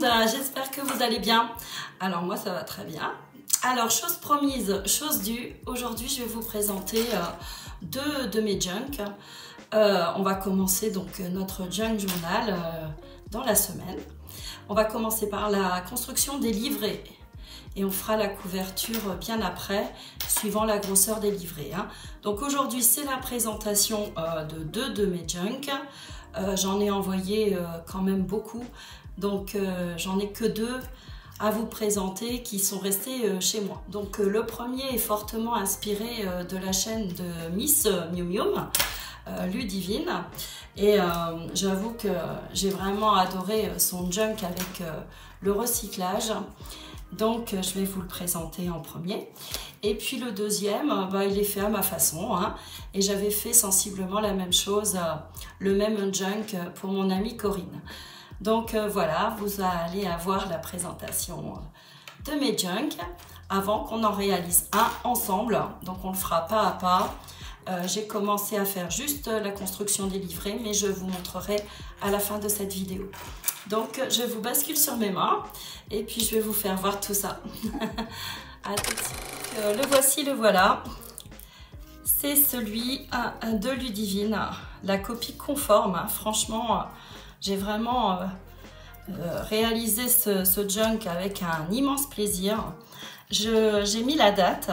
monde, j'espère que vous allez bien. Alors moi ça va très bien. Alors chose promise, chose due, aujourd'hui je vais vous présenter deux de mes junks. On va commencer donc notre junk journal dans la semaine. On va commencer par la construction des livrets et on fera la couverture bien après, suivant la grosseur des livrets. Donc aujourd'hui c'est la présentation de deux de mes junks. J'en ai envoyé quand même beaucoup, donc j'en ai que deux à vous présenter qui sont restés chez moi. Donc le premier est fortement inspiré de la chaîne de Miss Miu Miu, Ludivine, et j'avoue que j'ai vraiment adoré son junk avec le recyclage. Donc je vais vous le présenter en premier. Et puis le deuxième, il est fait à ma façon, et j'avais fait sensiblement la même chose, le même junk pour mon amie Corinne. Donc voilà, vous allez avoir la présentation de mes junks avant qu'on en réalise un ensemble. Donc on le fera pas à pas. J'ai commencé à faire juste la construction des livrets, mais je vous montrerai à la fin de cette vidéo. Donc je vous bascule sur mes mains et puis je vais vous faire voir tout ça. À tout de suite. Le voici, le voilà. C'est celui de Ludivine, la copie conforme. Franchement, j'ai vraiment réalisé ce junk avec un immense plaisir. J'ai mis la date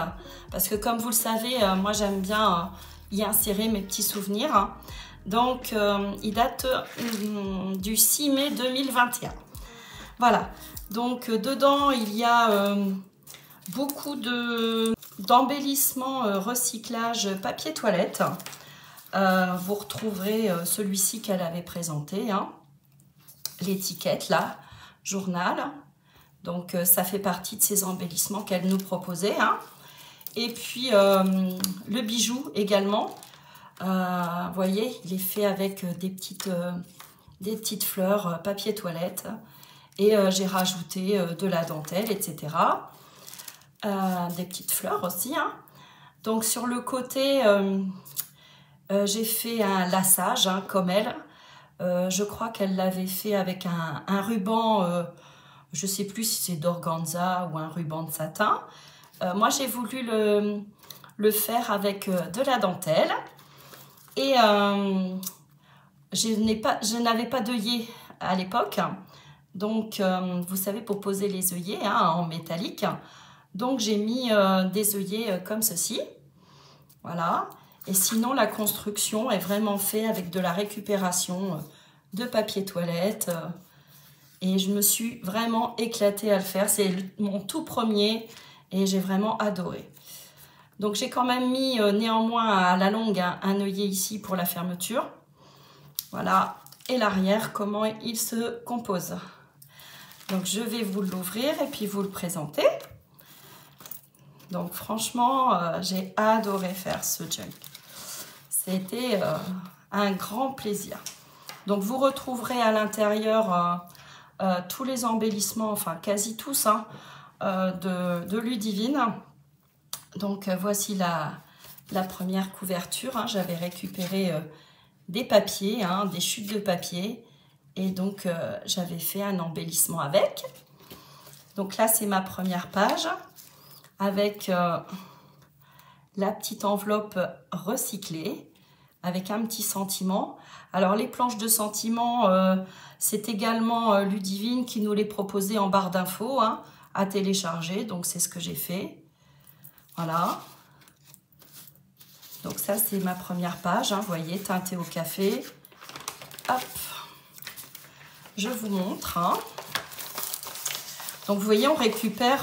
parce que comme vous le savez, moi j'aime bien y insérer mes petits souvenirs. Donc il date du 6 mai 2021. Voilà, donc dedans il y a beaucoup d'embellissements recyclage papier toilette. Vous retrouverez celui-ci qu'elle avait présenté, l'étiquette là, journal. Donc ça fait partie de ces embellissements qu'elle nous proposait. Et puis le bijou également. Vous voyez, il est fait avec des petites fleurs papier toilette. Et j'ai rajouté de la dentelle, etc. Des petites fleurs aussi. Donc sur le côté, j'ai fait un lassage comme elle. Je crois qu'elle l'avait fait avec un ruban, je ne sais plus si c'est d'organza ou un ruban de satin. Moi j'ai voulu le faire avec de la dentelle. Et je n'avais pas d'œillet à l'époque. Donc vous savez, pour poser les œillets en métallique. Donc j'ai mis des œillets comme ceci. Voilà. Et sinon la construction est vraiment faite avec de la récupération de papier toilette. Et je me suis vraiment éclatée à le faire. C'est mon tout premier et j'ai vraiment adoré. Donc j'ai quand même mis néanmoins à la longue un œillet ici pour la fermeture. Voilà. Et l'arrière, comment il se compose. Donc je vais vous l'ouvrir et puis vous le présenter. Donc franchement, j'ai adoré faire ce junk. C'était un grand plaisir. Donc vous retrouverez à l'intérieur tous les embellissements, enfin quasi tous, de Ludivine. Donc voici la première couverture. J'avais récupéré des papiers, des chutes de papier. Et donc j'avais fait un embellissement avec. Donc là c'est ma première page avec la petite enveloppe recyclée avec un petit sentiment. Alors les planches de sentiment, c'est également Ludivine qui nous les proposait en barre d'infos à télécharger. Donc c'est ce que j'ai fait. Voilà. Donc ça c'est ma première page, vous voyez, teintée au café. Hop. Je vous montre. Donc vous voyez, on récupère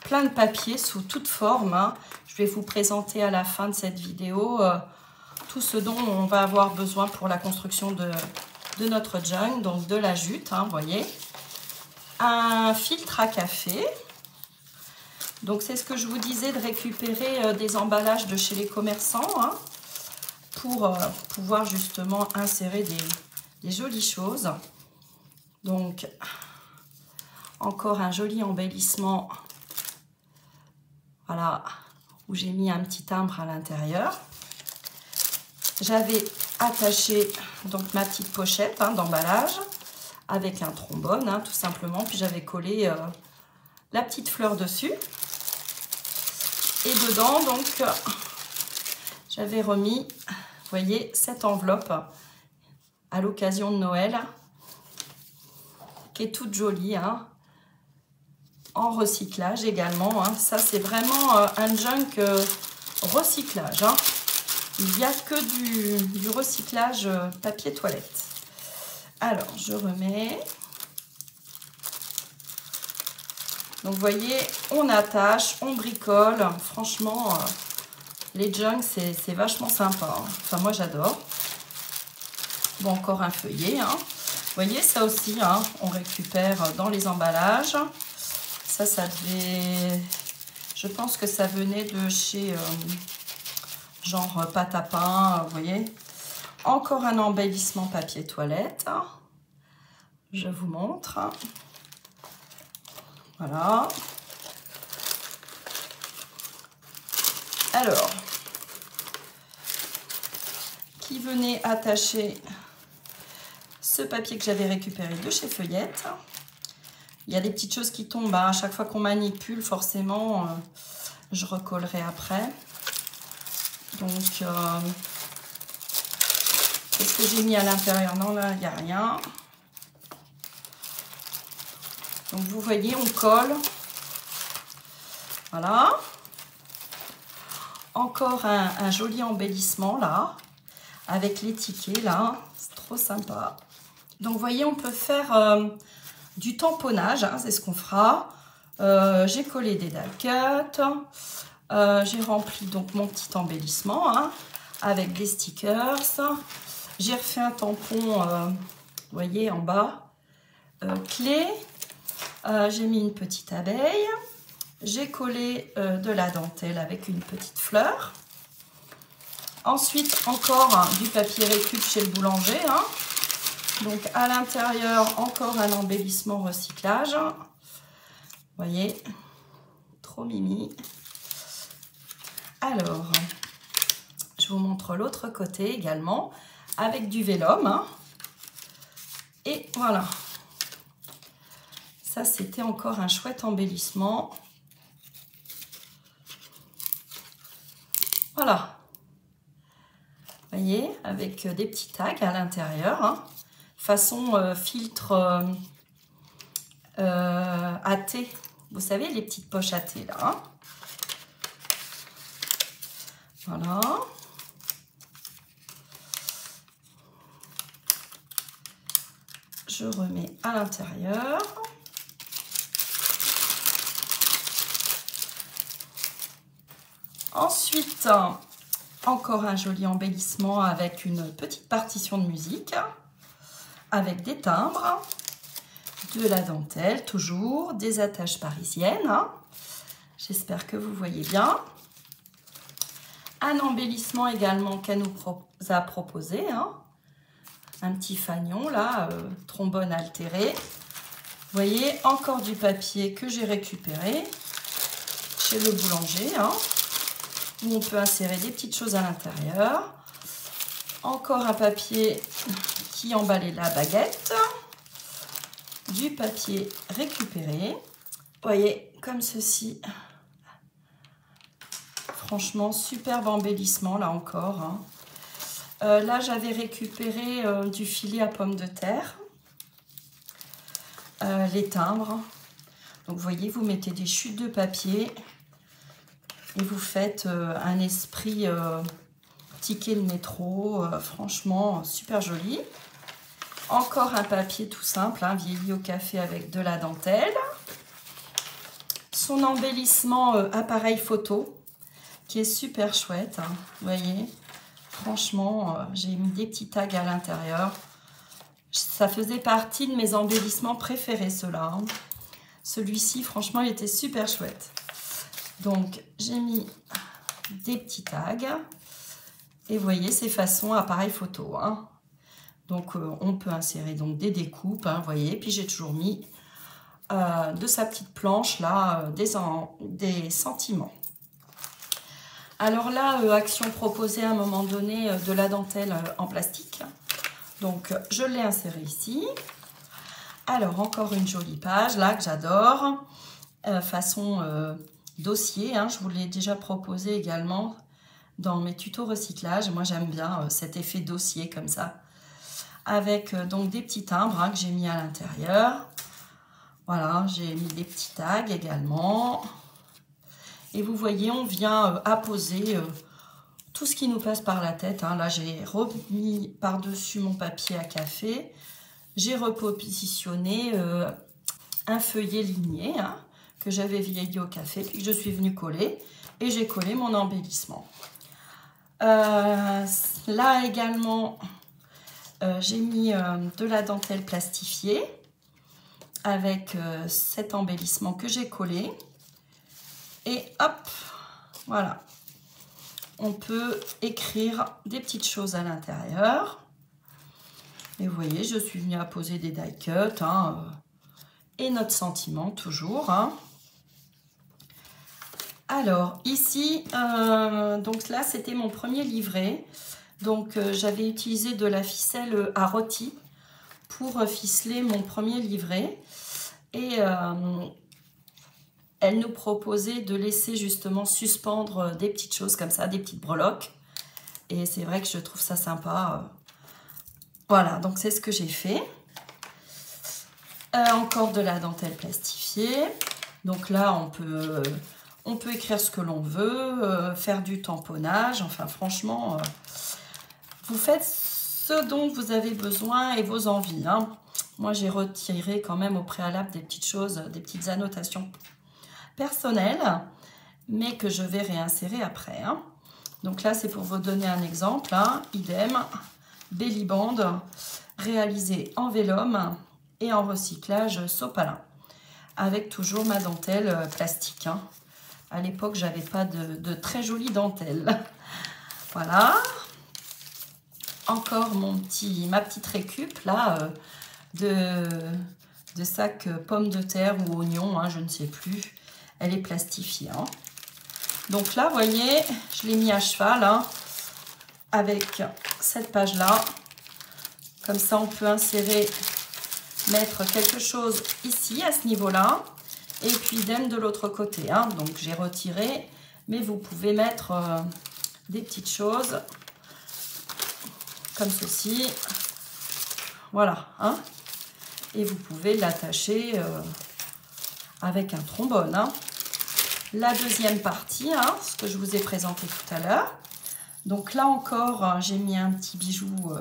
plein de papiers sous toute forme. Je vais vous présenter à la fin de cette vidéo tout ce dont on va avoir besoin pour la construction de notre junk. Donc de la jute, vous voyez. Un filtre à café. Donc c'est ce que je vous disais, de récupérer des emballages de chez les commerçants pour pouvoir justement insérer des jolies choses. Donc encore un joli embellissement, voilà, où j'ai mis un petit timbre à l'intérieur. J'avais attaché donc ma petite pochette d'emballage avec un trombone, hein, tout simplement. Puis j'avais collé la petite fleur dessus. Et dedans, donc, j'avais remis, vous voyez, cette enveloppe à l'occasion de Noël, qui est toute jolie, hein, en recyclage également. Hein. Ça, c'est vraiment un junk recyclage. Hein. Il n'y a que du recyclage papier toilette. Alors, je remets. Donc, vous voyez, on attache, on bricole. Franchement, les junks, c'est vachement sympa. Hein. Enfin, moi, j'adore. Bon, encore un feuillet. Hein. Vous voyez, ça aussi, hein, on récupère dans les emballages. Ça devait... Je pense que ça venait de chez... genre pâte à pain, vous voyez. Encore un embellissement papier toilette. Je vous montre. Voilà. Alors, qui venait attacher ce papier que j'avais récupéré de chez Feuillette. Il y a des petites choses qui tombent. Hein. À chaque fois qu'on manipule, forcément, je recollerai après. Donc, qu'est-ce que j'ai mis à l'intérieur? Non, là, il n'y a rien. Donc, vous voyez, on colle. Voilà. Encore un joli embellissement, là, avec les tickets, là. C'est trop sympa. Donc, vous voyez, on peut faire du tamponnage. Hein, c'est ce qu'on fera. J'ai collé des die cuts. J'ai rempli donc mon petit embellissement hein, avec des stickers. J'ai refait un tampon, vous voyez, en bas, clé. J'ai mis une petite abeille. J'ai collé de la dentelle avec une petite fleur. Ensuite, encore du papier récup chez le boulanger. Hein. Donc, à l'intérieur, encore un embellissement recyclage. Vous voyez, trop mimi. Alors, je vous montre l'autre côté également, avec du vélum. Hein. Et voilà. Ça, c'était encore un chouette embellissement. Voilà. Vous voyez, avec des petits tags à l'intérieur. Hein. Façon filtre à thé. Vous savez, les petites poches à thé, là. Hein. Voilà. Je remets à l'intérieur. Ensuite, encore un joli embellissement avec une petite partition de musique, avec des timbres, de la dentelle toujours, des attaches parisiennes. J'espère que vous voyez bien. Un embellissement également qu'elle nous a proposé. Hein. Un petit fanion là, trombone altéré. Vous voyez, encore du papier que j'ai récupéré chez le boulanger. Hein, où on peut insérer des petites choses à l'intérieur. Encore un papier qui emballait la baguette. Du papier récupéré. Vous voyez, comme ceci. Franchement, superbe embellissement, là encore. Hein. Là, j'avais récupéré du filet à pommes de terre. Les timbres. Donc, vous voyez, vous mettez des chutes de papier. Et vous faites un esprit ticket de métro. Franchement, super joli. Encore un papier tout simple, hein, vieilli au café avec de la dentelle. Son embellissement appareil photo. Qui est super chouette, hein, vous voyez, franchement, j'ai mis des petits tags à l'intérieur. Ça faisait partie de mes embellissements préférés, ceux-là. Hein. Celui-ci, franchement, il était super chouette. Donc, j'ai mis des petits tags. Et vous voyez, c'est façon appareil photo. Hein. Donc, on peut insérer donc, des découpes, hein, vous voyez. Puis, j'ai toujours mis de sa petite planche, là, des sentiments. Alors là, Action proposait à un moment donné de la dentelle en plastique. Donc, je l'ai inséré ici. Alors, encore une jolie page là que j'adore. Façon dossier, hein, je vous l'ai déjà proposé également dans mes tutos recyclage. Moi, j'aime bien cet effet dossier comme ça. Avec donc des petits timbres hein, que j'ai mis à l'intérieur. Voilà, j'ai mis des petits tags également. Et vous voyez, on vient apposer tout ce qui nous passe par la tête. Hein. Là, j'ai remis par-dessus mon papier à café. J'ai repositionné un feuillet ligné hein, que j'avais vieilli au café, puis que je suis venue coller. Et j'ai collé mon embellissement. Là également, j'ai mis de la dentelle plastifiée avec cet embellissement que j'ai collé. Et hop, voilà. On peut écrire des petites choses à l'intérieur. Et vous voyez, je suis venue apposer des die cuts hein, et notre sentiment toujours. Hein. Alors ici, donc là c'était mon premier livret. Donc j'avais utilisé de la ficelle à rôti pour ficeler mon premier livret. Et elle nous proposait de laisser justement suspendre des petites choses comme ça, des petites breloques. Et c'est vrai que je trouve ça sympa. Voilà, donc c'est ce que j'ai fait. Encore de la dentelle plastifiée. Donc là, on peut écrire ce que l'on veut, faire du tamponnage. Enfin, franchement, vous faites ce dont vous avez besoin et vos envies. Hein. Moi, j'ai retiré quand même au préalable des petites choses, des petites annotations personnelles, mais que je vais réinsérer après. Hein. Donc là, c'est pour vous donner un exemple. Hein. Idem, belly band, réalisé en vélum et en recyclage sopalin, avec toujours ma dentelle plastique. Hein. À l'époque, j'avais pas de très jolie dentelle. Voilà. Encore ma petite récup là de sac pommes de terre ou oignons, hein, je ne sais plus. Elle est plastifiée. Hein. Donc là, vous voyez, je l'ai mis à cheval hein, avec cette page-là. Comme ça, on peut insérer, mettre quelque chose ici, à ce niveau-là. Et puis, idem de l'autre côté. Hein. Donc, j'ai retiré, mais vous pouvez mettre des petites choses comme ceci. Voilà. Hein. Et vous pouvez l'attacher avec un trombone. Hein. La deuxième partie, hein, ce que je vous ai présenté tout à l'heure. Donc là encore, j'ai mis un petit bijou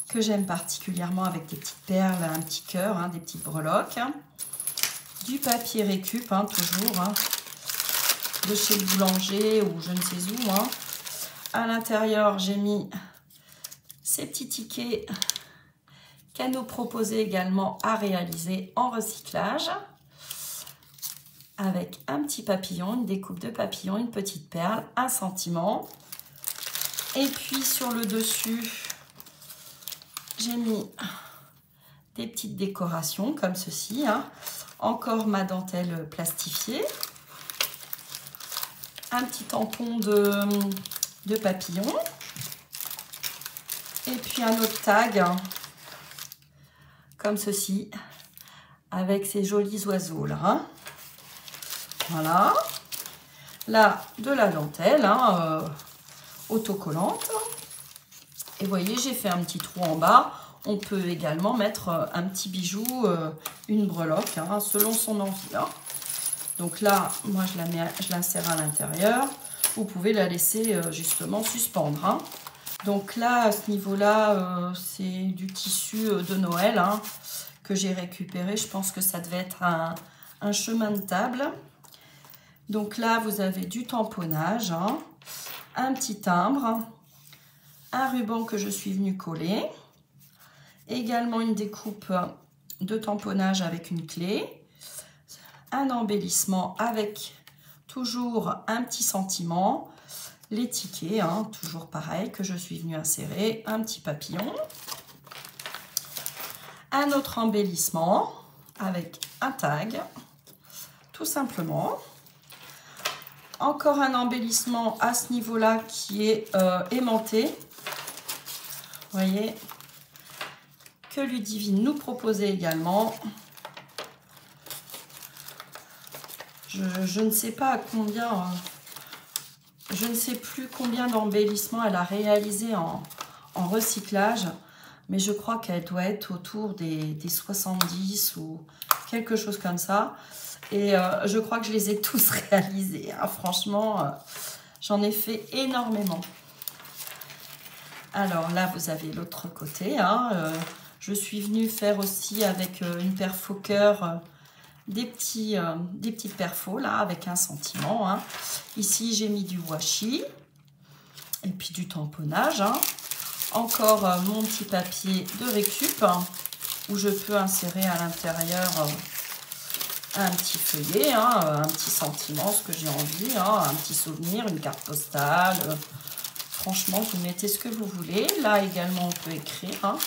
que j'aime particulièrement avec des petites perles, un petit cœur, hein, des petites breloques. Hein. Du papier récup, hein, toujours, hein, de chez le boulanger ou je ne sais où. Hein. À l'intérieur, j'ai mis ces petits tickets qu'elle nous proposait également à réaliser en recyclage. Avec un petit papillon, une découpe de papillon, une petite perle, un sentiment. Et puis sur le dessus, j'ai mis des petites décorations comme ceci. Hein. Encore ma dentelle plastifiée. Un petit tampon de papillon. Et puis un autre tag, comme ceci, avec ces jolis oiseaux là. Hein. Voilà. Là, de la dentelle hein, autocollante. Et vous voyez, j'ai fait un petit trou en bas. On peut également mettre un petit bijou, une breloque, hein, selon son envie. Hein. Donc là, moi, je l'insère à l'intérieur. Vous pouvez la laisser justement suspendre. Hein. Donc là, à ce niveau-là, c'est du tissu de Noël hein, que j'ai récupéré. Je pense que ça devait être un chemin de table. Donc là, vous avez du tamponnage, hein, un petit timbre, un ruban que je suis venue coller, également une découpe de tamponnage avec une clé, un embellissement avec toujours un petit sentiment, les tickets, hein, toujours pareil, que je suis venue insérer, un petit papillon, un autre embellissement avec un tag, tout simplement. Encore un embellissement à ce niveau-là qui est aimanté. Vous voyez, que Ludivine nous proposait également. Je ne sais pas combien, je ne sais plus combien d'embellissements elle a réalisé en recyclage, mais je crois qu'elle doit être autour des 70 ou quelque chose comme ça. Et je crois que je les ai tous réalisés, hein. Franchement, j'en ai fait énormément. Alors là, vous avez l'autre côté, hein. Je suis venue faire aussi avec une perfo cœur des petites perfos là avec un sentiment, hein. Ici j'ai mis du washi et puis du tamponnage, hein. Encore mon petit papier de récup, hein, où je peux insérer à l'intérieur un petit feuillet, hein, un petit sentiment, ce que j'ai envie, hein, un petit souvenir, une carte postale. Franchement, vous mettez ce que vous voulez. Là également on peut écrire, hein.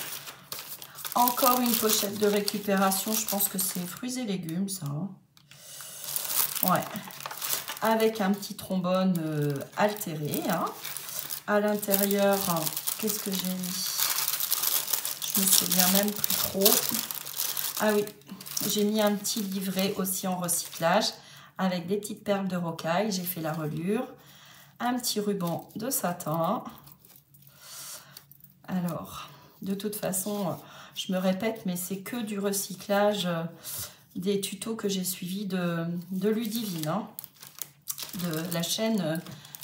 Encore une pochette de récupération, je pense que c'est fruits et légumes, ça. Ouais. Avec un petit trombone altéré, hein. À l'intérieur, qu'est-ce que j'ai mis? Je me souviens même plus trop. Ah oui, j'ai mis un petit livret aussi en recyclage avec des petites perles de rocaille. J'ai fait la reliure. Un petit ruban de satin. Alors, de toute façon... Je me répète, mais c'est que du recyclage des tutos que j'ai suivis de Ludivine, hein, de la chaîne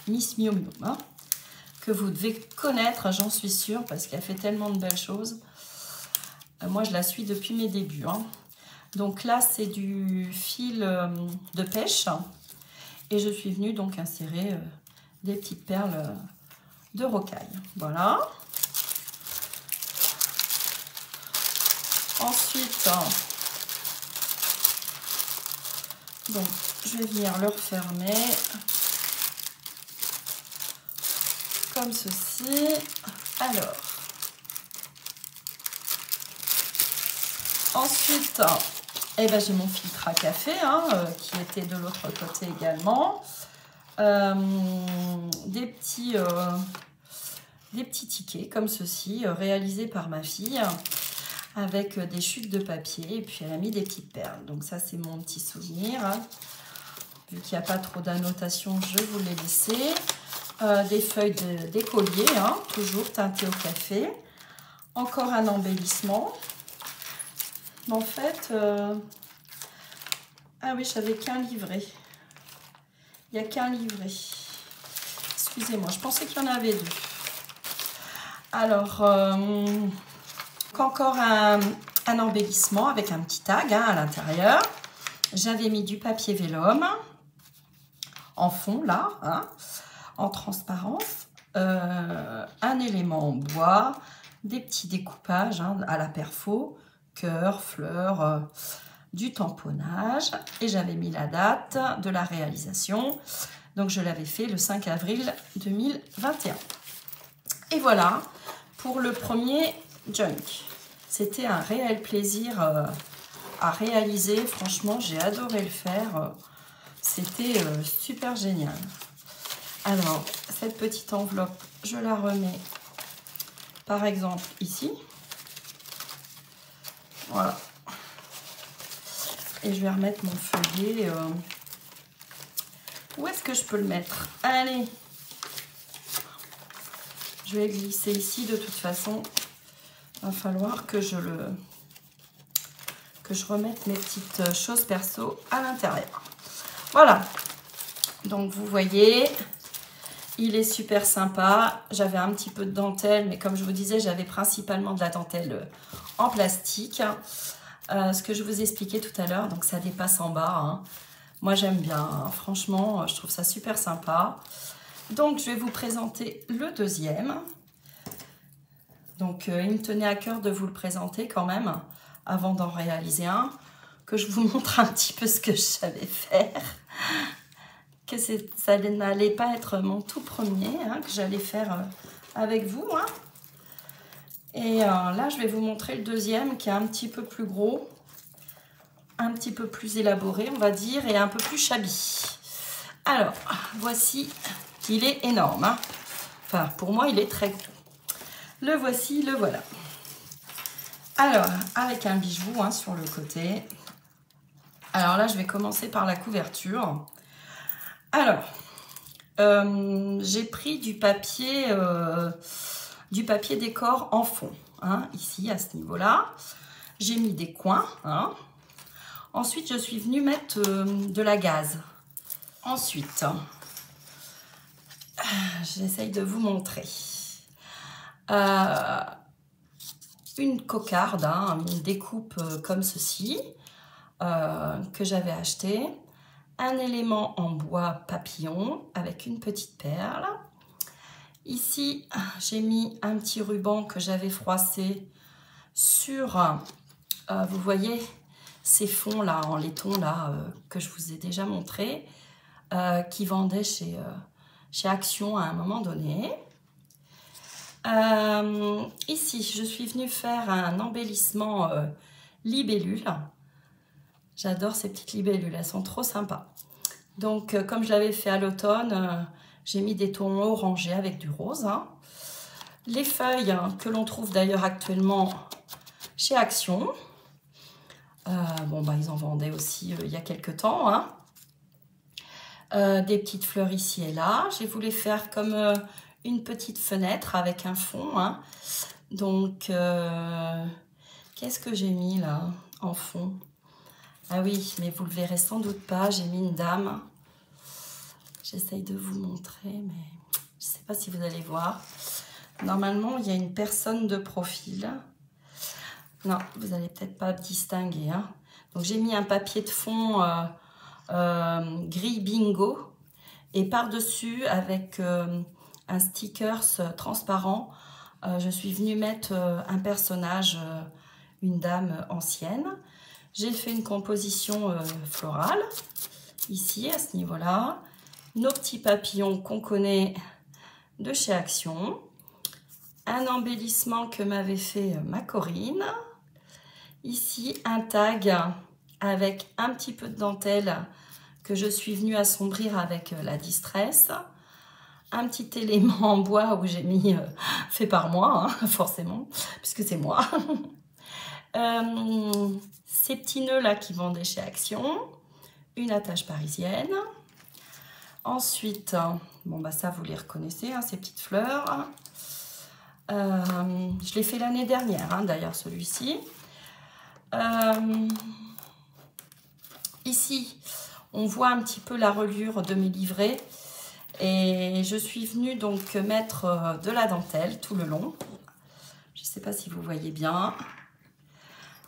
Miss Miu Miu, hein, que vous devez connaître, j'en suis sûre, parce qu'elle fait tellement de belles choses. Moi, je la suis depuis mes débuts, hein. Donc là, c'est du fil de pêche. Et je suis venue donc insérer des petites perles de rocaille. Voilà. Ensuite, donc, je vais venir le refermer comme ceci. Alors, ensuite, eh ben, j'ai mon filtre à café, hein, qui était de l'autre côté également. Des petits tickets comme ceci, réalisés par ma fille, avec des chutes de papier, et puis elle a mis des petites perles. Donc ça, c'est mon petit souvenir, hein. Vu qu'il n'y a pas trop d'annotation, je vous l'ai laissé. Des feuilles d'écolier, hein, toujours teintées au café. Encore un embellissement. Mais en fait, ah oui, j'avais qu'un livret. Il n'y a qu'un livret. Excusez-moi, je pensais qu'il y en avait deux. Alors... encore un embellissement avec un petit tag, hein, à l'intérieur. J'avais mis du papier vélum en fond là, hein, en transparence, un élément en bois, des petits découpages, hein, à la perfo, cœur, fleurs, du tamponnage, et j'avais mis la date de la réalisation. Donc je l'avais fait le 5 avril 2021. Et voilà pour le premier junk. C'était un réel plaisir à réaliser. Franchement, j'ai adoré le faire. C'était super génial. Alors, cette petite enveloppe, je la remets par exemple ici. Voilà. Et je vais remettre mon feuillet. Où est-ce que je peux le mettre? Allez. Je vais glisser ici de toute façon. Il va falloir que je remette mes petites choses perso à l'intérieur. Voilà. Donc vous voyez, il est super sympa. J'avais un petit peu de dentelle, mais comme je vous disais, j'avais principalement de la dentelle en plastique. Ce que je vous expliquais tout à l'heure, donc ça dépasse en bas, hein. Moi j'aime bien, hein. Franchement, je trouve ça super sympa. Donc je vais vous présenter le deuxième. Donc, il me tenait à cœur de vous le présenter quand même, avant d'en réaliser un, que je vous montre un petit peu ce que je savais faire, que ça n'allait pas être mon tout premier, hein, que j'allais faire avec vous, hein. Et là, je vais vous montrer le deuxième, qui est un petit peu plus gros, un petit peu plus élaboré, on va dire, et un peu plus shabby. Alors, voici, il est énorme, hein. Enfin, pour moi, il est très gros. Le voici, le voilà. Alors, avec un bijou hein, sur le côté. Alors là, je vais commencer par la couverture. Alors, j'ai pris du papier décor en fond, hein, ici, à ce niveau-là. J'ai mis des coins. Hein. Ensuite, je suis venue mettre de la gaze. Ensuite, j'essaye de vous montrer. Une cocarde, hein, une découpe comme ceci, que j'avais acheté. Un élément en bois papillon avec une petite perle. Ici, j'ai mis un petit ruban que j'avais froissé sur, vous voyez, ces fonds là en laiton là que je vous ai déjà montré, qui vendaient chez Action à un moment donné. Ici, je suis venue faire un embellissement libellule. J'adore ces petites libellules, elles sont trop sympas. Donc, comme je l'avais fait à l'automne, j'ai mis des tons orangés avec du rose. Hein. Les feuilles que l'on trouve d'ailleurs actuellement chez Action. Bon, bah, ils en vendaient aussi il y a quelques temps. Hein. Des petites fleurs ici et là. J'ai voulu faire comme une petite fenêtre avec un fond. Hein. Donc, qu'est-ce que j'ai mis là en fond? Ah oui, mais vous le verrez sans doute pas, j'ai mis une dame. J'essaye de vous montrer, mais je ne sais pas si vous allez voir. Normalement, il y a une personne de profil. Non, vous n'allez peut-être pas distinguer. Hein. Donc, j'ai mis un papier de fond gris bingo. Et par-dessus, avec un stickers transparent, je suis venue mettre un personnage, une dame ancienne. J'ai fait une composition florale, ici, à ce niveau-là. Nos petits papillons qu'on connaît de chez Action. Un embellissement que m'avait fait ma Corinne. Ici, un tag avec un petit peu de dentelle que je suis venue assombrir avec la Distress. Un petit élément en bois où j'ai mis fait par moi, hein, forcément, puisque c'est moi. Ces petits nœuds là qui vendaient chez Action, une attache parisienne. Ensuite, bon bah ça vous les reconnaissez, hein, ces petites fleurs. Je l'ai fait l'année dernière, hein, d'ailleurs celui-ci. Ici, on voit un petit peu la reliure de mes livrets. Et je suis venue donc mettre de la dentelle tout le long. Je ne sais pas si vous voyez bien.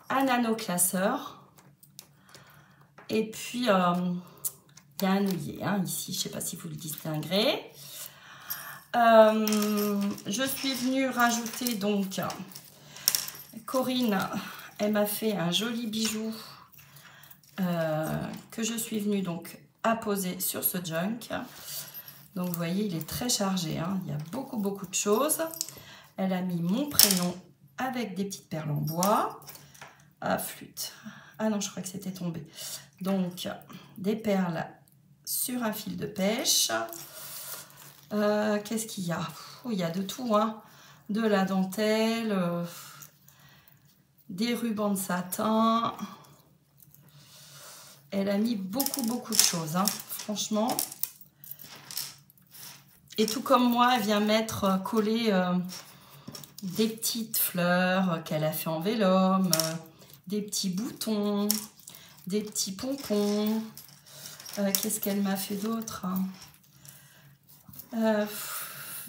Un anneau classeur. Et puis, il y a un œillet hein, ici. Je ne sais pas si vous le distinguerez. Je suis venue rajouter donc Corinne. Elle m'a fait un joli bijou que je suis venue donc apposer sur ce junk. Donc vous voyez, il est très chargé. Hein. Il y a beaucoup de choses. Elle a mis mon prénom avec des petites perles en bois. Ah, flûte. Ah non, je crois que c'était tombé. Donc, des perles sur un fil de pêche. Qu'est-ce qu'il y a? Il y a de tout. Hein. De la dentelle, des rubans de satin. Elle a mis beaucoup de choses. Hein. Franchement. Et tout comme moi, elle vient mettre, coller des petites fleurs qu'elle a fait en vélum, des petits boutons, des petits pompons. Qu'est-ce qu'elle m'a fait d'autre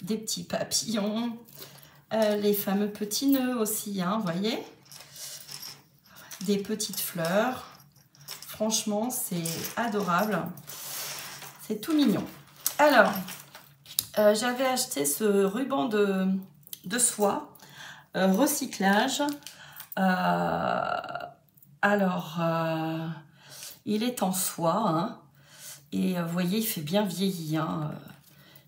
des petits papillons, les fameux petits nœuds aussi, hein, vous voyez. Des petites fleurs. Franchement, c'est adorable. C'est tout mignon. Alors, j'avais acheté ce ruban de soie, recyclage. Il est en soie, hein, et vous voyez, il fait bien vieilli. Hein,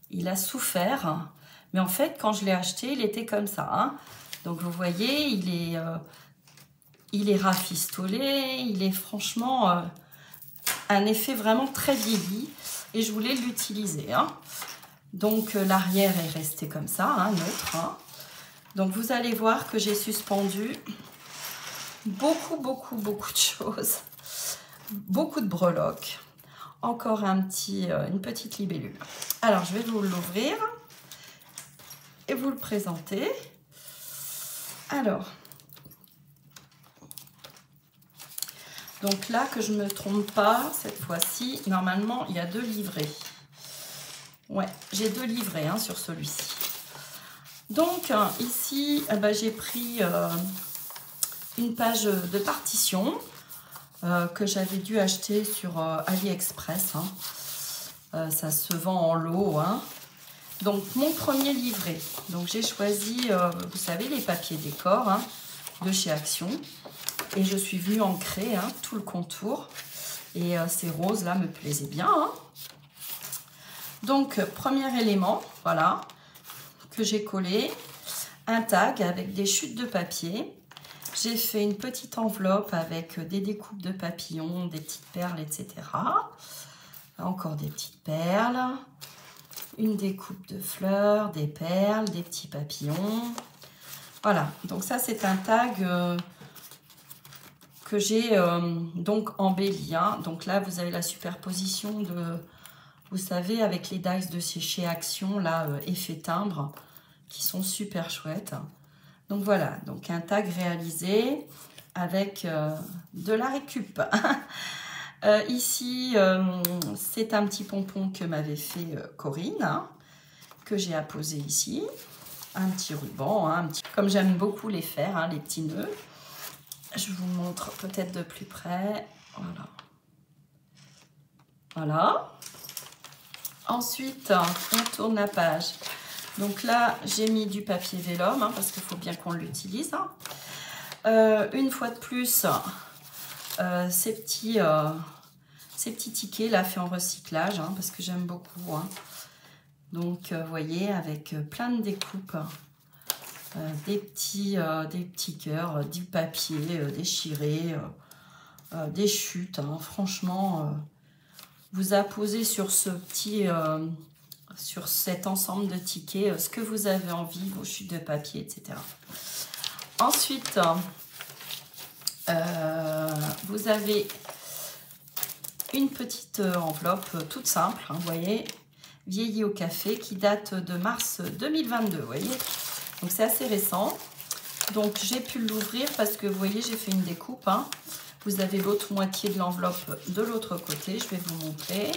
il a souffert, mais en fait, quand je l'ai acheté, il était comme ça. Hein, donc, vous voyez, il est rafistolé, il est franchement un effet vraiment très vieilli, et je voulais l'utiliser. Hein. Donc, l'arrière est resté comme ça, hein, neutre. Hein. Donc, vous allez voir que j'ai suspendu beaucoup de choses. Beaucoup de breloques. Encore une petite libellule. Alors, je vais vous l'ouvrir et vous le présenter. Alors, donc là, que je ne me trompe pas, cette fois-ci, normalement, il y a 2 livrets. Ouais, j'ai 2 livrets hein, sur celui-ci. Donc, ici, j'ai pris une page de partition que j'avais dû acheter sur AliExpress. Hein. Ça se vend en lot. Hein. Donc, mon premier livret. Donc, j'ai choisi, vous savez, les papiers décor hein, de chez Action. Et je suis venue ancrer hein, tout le contour. Et ces roses-là me plaisaient bien. Hein. Donc, premier élément, voilà, que j'ai collé. Un tag avec des chutes de papier. J'ai fait une petite enveloppe avec des découpes de papillons, des petites perles, etc. Encore des petites perles. Une découpe de fleurs, des perles, des petits papillons. Voilà, donc ça c'est un tag que j'ai donc embelli. Hein. Donc là vous avez la superposition de, vous savez, avec les dies de chez Action, là, effet timbre, qui sont super chouettes. Donc voilà, donc un tag réalisé avec de la récup. Ici, c'est un petit pompon que m'avait fait Corinne, hein, que j'ai apposé ici. Un petit ruban, hein, comme j'aime beaucoup les faire, hein, les petits nœuds. Je vous montre peut-être de plus près. Voilà. Voilà. Ensuite, on tourne la page. Donc là, j'ai mis du papier vélum, hein, parce qu'il faut bien qu'on l'utilise. Hein. Une fois de plus, ces petits tickets là faits en recyclage, hein, parce que j'aime beaucoup. Hein. Donc, vous voyez, avec plein de découpes, des petits cœurs, du papier déchiré, des chutes. Hein. Franchement, vous apposez sur ce petit... sur cet ensemble de tickets, ce que vous avez envie, vos chutes de papier, etc. Ensuite, vous avez une petite enveloppe toute simple, hein, vous voyez, vieillie au café, qui date de mars 2022, vous voyez. Donc c'est assez récent. Donc j'ai pu l'ouvrir parce que vous voyez, j'ai fait une découpe. Hein. Vous avez l'autre moitié de l'enveloppe de l'autre côté, je vais vous montrer.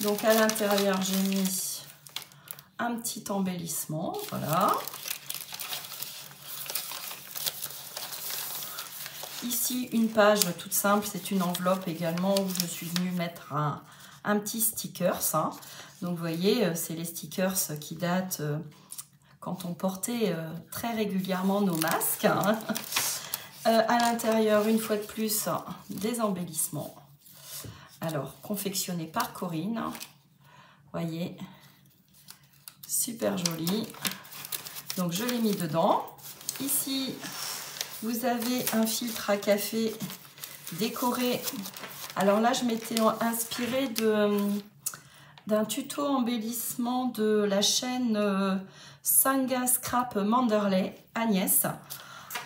Donc à l'intérieur, j'ai mis un petit embellissement, voilà. Ici, une page toute simple, c'est une enveloppe également où je suis venue mettre un petit stickers. Hein. Donc vous voyez, c'est les stickers qui datent quand on portait très régulièrement nos masques. Hein. À l'intérieur, une fois de plus, des embellissements. Alors, confectionné par Corinne. Voyez, super joli. Donc, je l'ai mis dedans. Ici, vous avez un filtre à café décoré. Alors là, je m'étais inspirée d'un tuto embellissement de la chaîne Sanga Scrap Manderley, Agnès,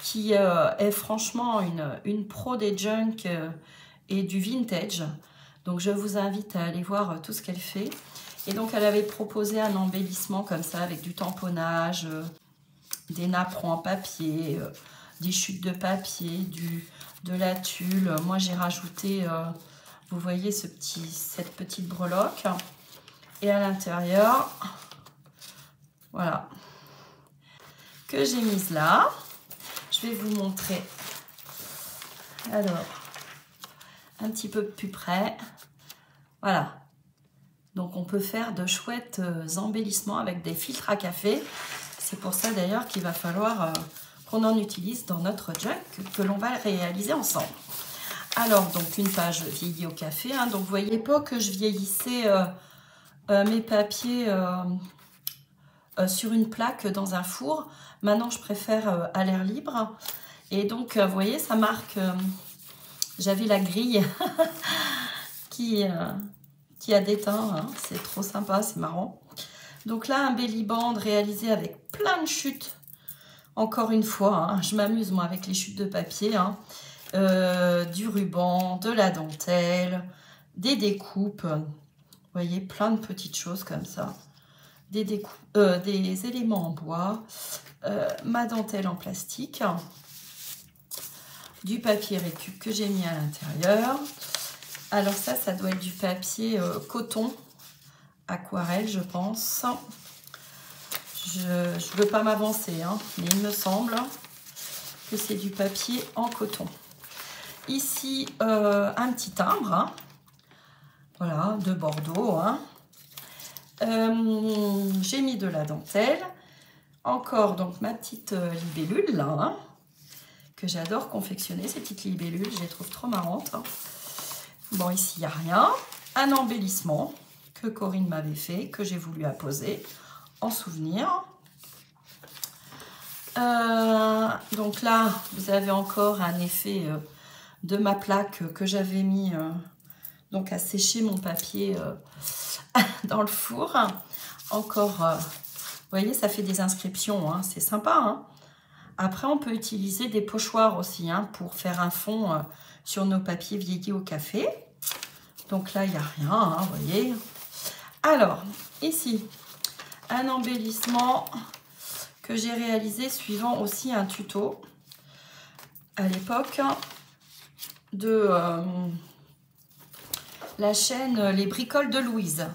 qui est franchement une pro des junk et du vintage. Donc je vous invite à aller voir tout ce qu'elle fait. Et donc elle avait proposé un embellissement comme ça avec du tamponnage, des napperons en papier, des chutes de papier, de la tulle. Moi j'ai rajouté, vous voyez cette petite breloque. Et à l'intérieur, voilà, que j'ai mise là. Je vais vous montrer. Alors, un petit peu plus près. Voilà. Donc, on peut faire de chouettes embellissements avec des filtres à café. C'est pour ça, d'ailleurs, qu'il va falloir qu'on en utilise dans notre junk que l'on va réaliser ensemble. Alors, donc, une page vieillie au café. Hein. Donc, vous voyez pas que je vieillissais mes papiers sur une plaque dans un four. Maintenant, je préfère à l'air libre. Et donc, vous voyez, ça marque... j'avais la grille qui a déteint. Hein. C'est trop sympa, c'est marrant. Donc là, un belly band réalisé avec plein de chutes. Encore une fois, hein, je m'amuse moi avec les chutes de papier, hein. Du ruban, de la dentelle, des découpes. Vous voyez, plein de petites choses comme ça. Des éléments en bois, ma dentelle en plastique, du papier récup que j'ai mis à l'intérieur. Alors ça doit être du papier coton, aquarelle, je pense. Je ne veux pas m'avancer, hein, mais il me semble que c'est du papier en coton. Ici, un petit timbre, hein, voilà, de Bordeaux, hein. J'ai mis de la dentelle. Encore donc ma petite libellule là, hein, que j'adore confectionner, ces petites libellules, je les trouve trop marrantes, hein. Bon, ici il n'y a rien. Un embellissement que Corinne m'avait fait, que j'ai voulu apposer en souvenir. Donc là, vous avez encore un effet de ma plaque que j'avais mis donc à sécher mon papier dans le four. Encore, vous voyez, ça fait des inscriptions, hein, c'est sympa, hein. Après, on peut utiliser des pochoirs aussi, hein, pour faire un fond sur nos papiers vieillis au café. Donc là, il n'y a rien, hein, vous voyez. Alors, ici, un embellissement que j'ai réalisé suivant aussi un tuto à l'époque de la chaîne Les Bricoles de Louise.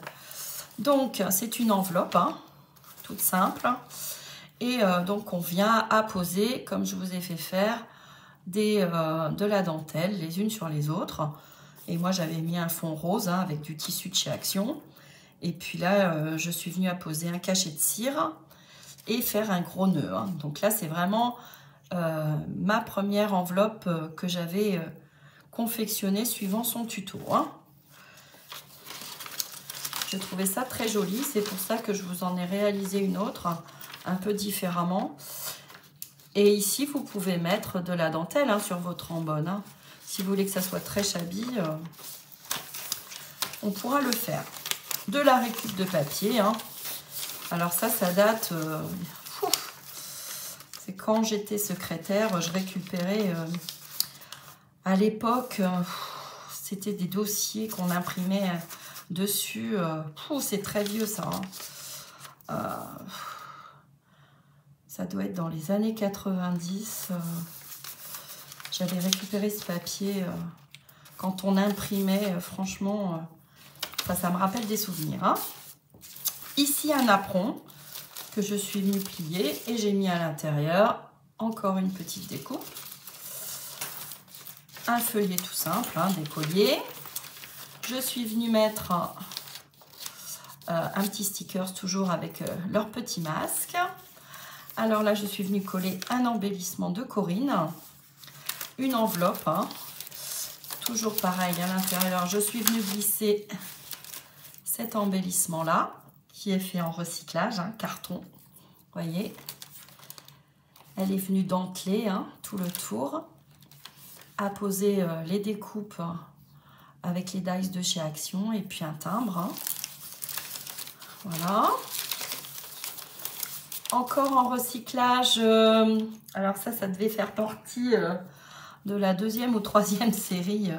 Donc, c'est une enveloppe, hein, toute simple. Et donc, on vient apposer, comme je vous ai fait faire, de la dentelle, les unes sur les autres. Et moi, j'avais mis un fond rose, hein, avec du tissu de chez Action. Et puis là, je suis venue apposer un cachet de cire et faire un gros nœud, hein. Donc là, c'est vraiment ma première enveloppe que j'avais confectionnée suivant son tuto, hein. J'ai trouvé ça très joli. C'est pour ça que je vous en ai réalisé une autre, un peu différemment. Et ici, vous pouvez mettre de la dentelle, hein, sur votre trombone, hein. Si vous voulez que ça soit très shabby, on pourra le faire. De la récup de papier, hein. Alors ça date... c'est quand j'étais secrétaire, je récupérais... à l'époque, c'était des dossiers qu'on imprimait dessus. C'est très vieux, ça, hein. Ça doit être dans les années 90. J'avais récupéré ce papier quand on imprimait, franchement, ça me rappelle des souvenirs, hein. Ici, un apron que je suis venue plier et j'ai mis à l'intérieur encore une petite découpe. Un feuillet tout simple, hein, décollé. Je suis venue mettre un petit sticker toujours avec leur petit masque. Alors là, je suis venue coller un embellissement de Corinne. Une enveloppe, hein. Toujours pareil à l'intérieur. Je suis venue glisser cet embellissement-là, qui est fait en recyclage, hein, carton. Vous voyez, elle est venue denteler, hein, tout le tour. Apposer les découpes avec les dies de chez Action et puis un timbre, hein. Voilà. Encore en recyclage. Alors ça devait faire partie de la deuxième ou troisième série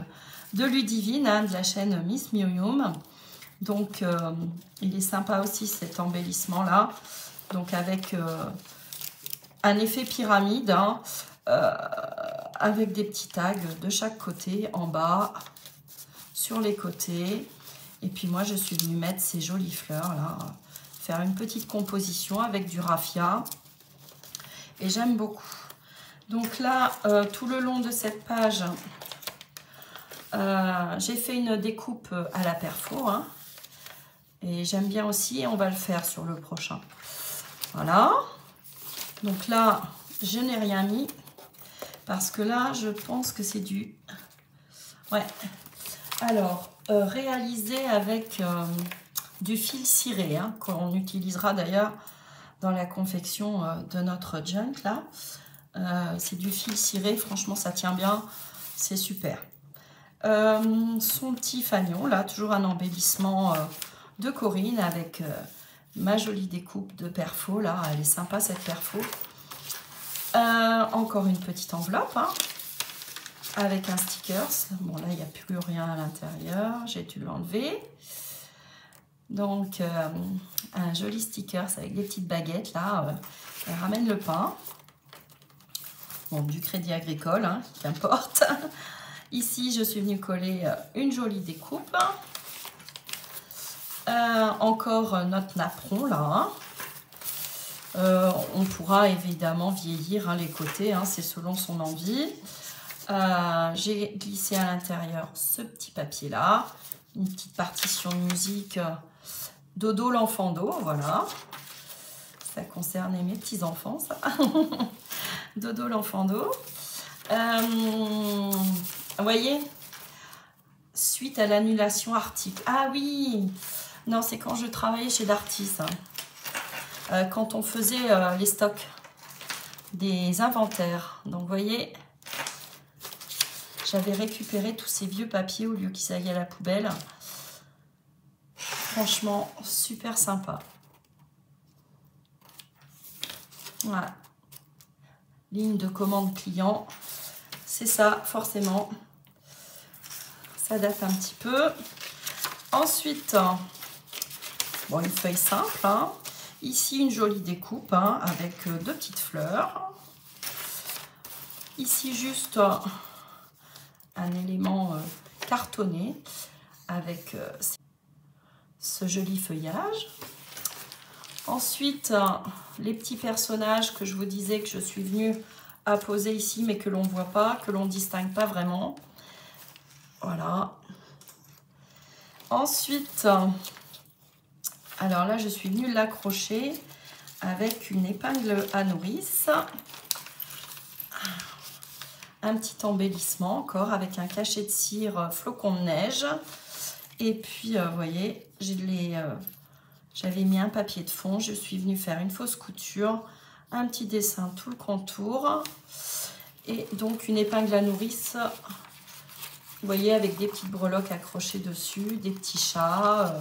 de Ludivine, hein, de la chaîne Miss Miu Yum. Donc, il est sympa aussi cet embellissement-là. Donc, avec un effet pyramide, hein, avec des petits tags de chaque côté, en bas, sur les côtés. Et puis, moi, je suis venue mettre ces jolies fleurs-là, faire une petite composition avec du raffia. Et j'aime beaucoup. Donc là, tout le long de cette page, j'ai fait une découpe à la perfo, hein. Et j'aime bien aussi, on va le faire sur le prochain. Voilà. Donc là, je n'ai rien mis. Parce que là, je pense que c'est du... Ouais. Alors, réalisé avec du fil ciré, hein, qu'on utilisera d'ailleurs dans la confection de notre junk, là. C'est du fil ciré, franchement, ça tient bien. C'est super. Son petit fanion, là, toujours un embellissement... de Corinne avec ma jolie découpe de perfo, là, elle est sympa cette perfo. Encore une petite enveloppe hein, avec un sticker. Bon là il n'y a plus rien à l'intérieur, j'ai dû l'enlever. Donc un joli sticker avec des petites baguettes là, elle ramène le pain. Bon, du Crédit Agricole, hein, qu'importe. Ici je suis venue coller une jolie découpe. Encore notre napperon là. On pourra évidemment vieillir hein, les côtés, hein, c'est selon son envie. J'ai glissé à l'intérieur ce petit papier là, une petite partition de musique Dodo l'enfant d'eau, voilà. Ça concernait mes petits enfants ça. Dodo l'enfant d'eau. Vous voyez, suite à l'annulation Arctique. Ah oui, non c'est quand je travaillais chez Darty hein. Quand on faisait les stocks des inventaires. Donc, vous voyez, j'avais récupéré tous ces vieux papiers au lieu qu'ils aillent à la poubelle. Franchement, super sympa. Voilà. Ligne de commande client. C'est ça, forcément. Ça date un petit peu. Ensuite, bon, une feuille simple, hein. Ici, une jolie découpe hein, avec deux petites fleurs. Ici, juste un élément cartonné avec ce joli feuillage. Ensuite, les petits personnages que je vous disais que je suis venue à poser ici, mais que l'on ne voit pas, que l'on ne distingue pas vraiment. Voilà. Ensuite... alors là, je suis venue l'accrocher avec une épingle à nourrice. Un petit embellissement encore avec un cachet de cire flocon de neige. Et puis, vous voyez, j'avais mis un papier de fond. Je suis venue faire une fausse couture, un petit dessin tout le contour. Et donc, une épingle à nourrice, vous voyez, avec des petites breloques accrochées dessus, des petits chats...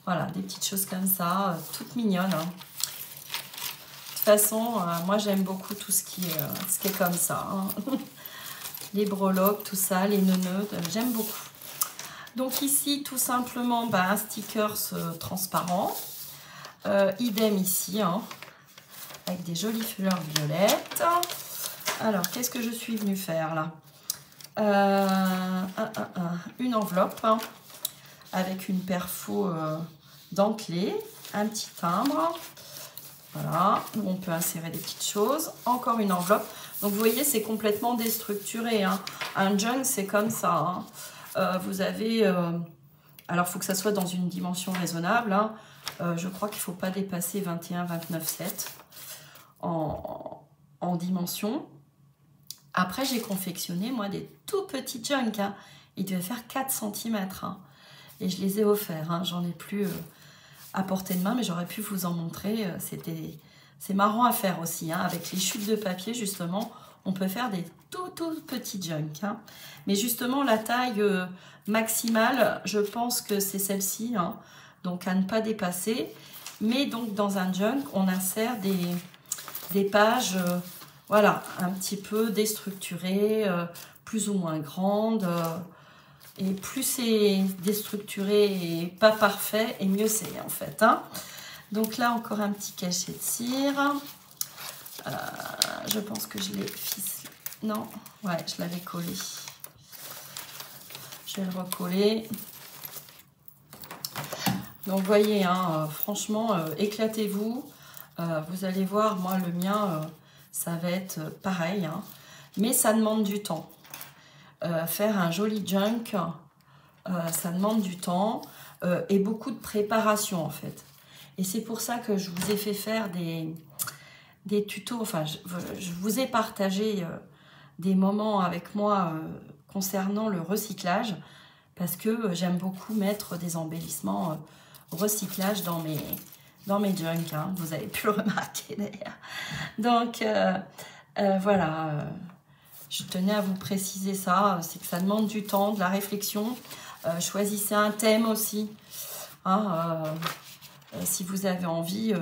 voilà, des petites choses comme ça, toutes mignonnes. Hein. De toute façon, moi j'aime beaucoup tout ce qui est comme ça. Hein. Les breloques, tout ça, les nœuds, j'aime beaucoup. Donc ici, tout simplement, un sticker transparent. Idem ici, hein, avec des jolies fleurs violettes. Alors, qu'est-ce que je suis venue faire là? Une enveloppe hein, avec une perfo dentelée, un petit timbre, voilà, où on peut insérer des petites choses. Encore une enveloppe. Donc vous voyez, c'est complètement déstructuré. Hein. Un junk, c'est comme ça. Hein. Vous avez... alors, il faut que ça soit dans une dimension raisonnable. Hein. Je crois qu'il ne faut pas dépasser 21-29,7 en dimension. Après, j'ai confectionné, moi, des tout petits junks. Hein. Ils devaient faire 4 cm. Hein. Et je les ai offerts. Hein. J'en ai plus à portée de main, mais j'aurais pu vous en montrer. C'est marrant à faire aussi. Hein. Avec les chutes de papier, justement, on peut faire des tout petits junks. Hein. Mais justement, la taille maximale, je pense que c'est celle-ci. Hein. Donc, à ne pas dépasser. Mais donc, dans un junk, on insère des pages... voilà, un petit peu déstructurées, plus ou moins grandes. Et plus c'est déstructuré et pas parfait, et mieux c'est en fait. Hein. Donc là, encore un petit cachet de cire. Je pense que je l'ai ficelé. Non, ouais, je l'avais collé. Je vais le recoller. Donc, vous voyez, hein, franchement, éclatez-vous. Vous allez voir, moi, le mien... ça va être pareil, hein, mais ça demande du temps. Faire un joli junk, ça demande du temps et beaucoup de préparation en fait. Et c'est pour ça que je vous ai fait faire des tutos, enfin je vous ai partagé des moments avec moi concernant le recyclage, parce que j'aime beaucoup mettre des embellissements recyclage dans mes junks, hein. Vous avez pu le remarquer d'ailleurs. Donc voilà, je tenais à vous préciser ça, c'est que ça demande du temps, de la réflexion. Choisissez un thème aussi. Hein, si vous avez envie.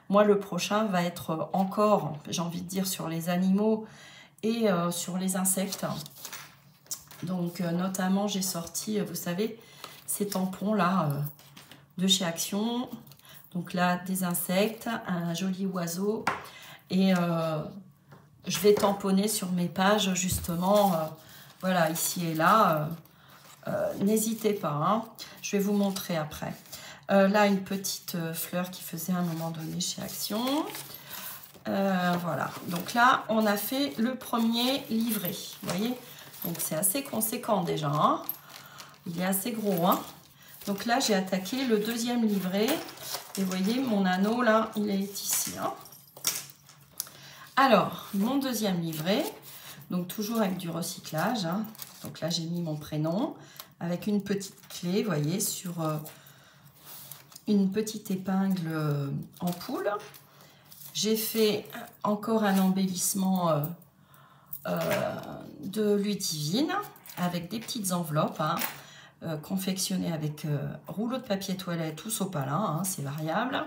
Moi, le prochain va être encore, j'ai envie de dire, sur les animaux et sur les insectes. Donc, notamment, j'ai sorti, vous savez, ces tampons-là de chez Action. Donc là, des insectes, un joli oiseau. Et je vais tamponner sur mes pages, justement, voilà, ici et là. N'hésitez pas, hein. Je vais vous montrer après. Là, une petite fleur qui faisait à un moment donné chez Action. Voilà, donc là, on a fait le premier livret, vous voyez. Donc, c'est assez conséquent déjà, hein. Il est assez gros, hein. Donc là, j'ai attaqué le deuxième livret. Et vous voyez, mon anneau, là, il est ici, hein. Alors, mon deuxième livret, donc toujours avec du recyclage, hein. Donc là, j'ai mis mon prénom avec une petite clé, vous voyez, sur une petite épingle en poule. J'ai fait encore un embellissement de Ludivine avec des petites enveloppes, hein, confectionnées avec rouleau de papier toilette ou sopalin, hein, c'est variable.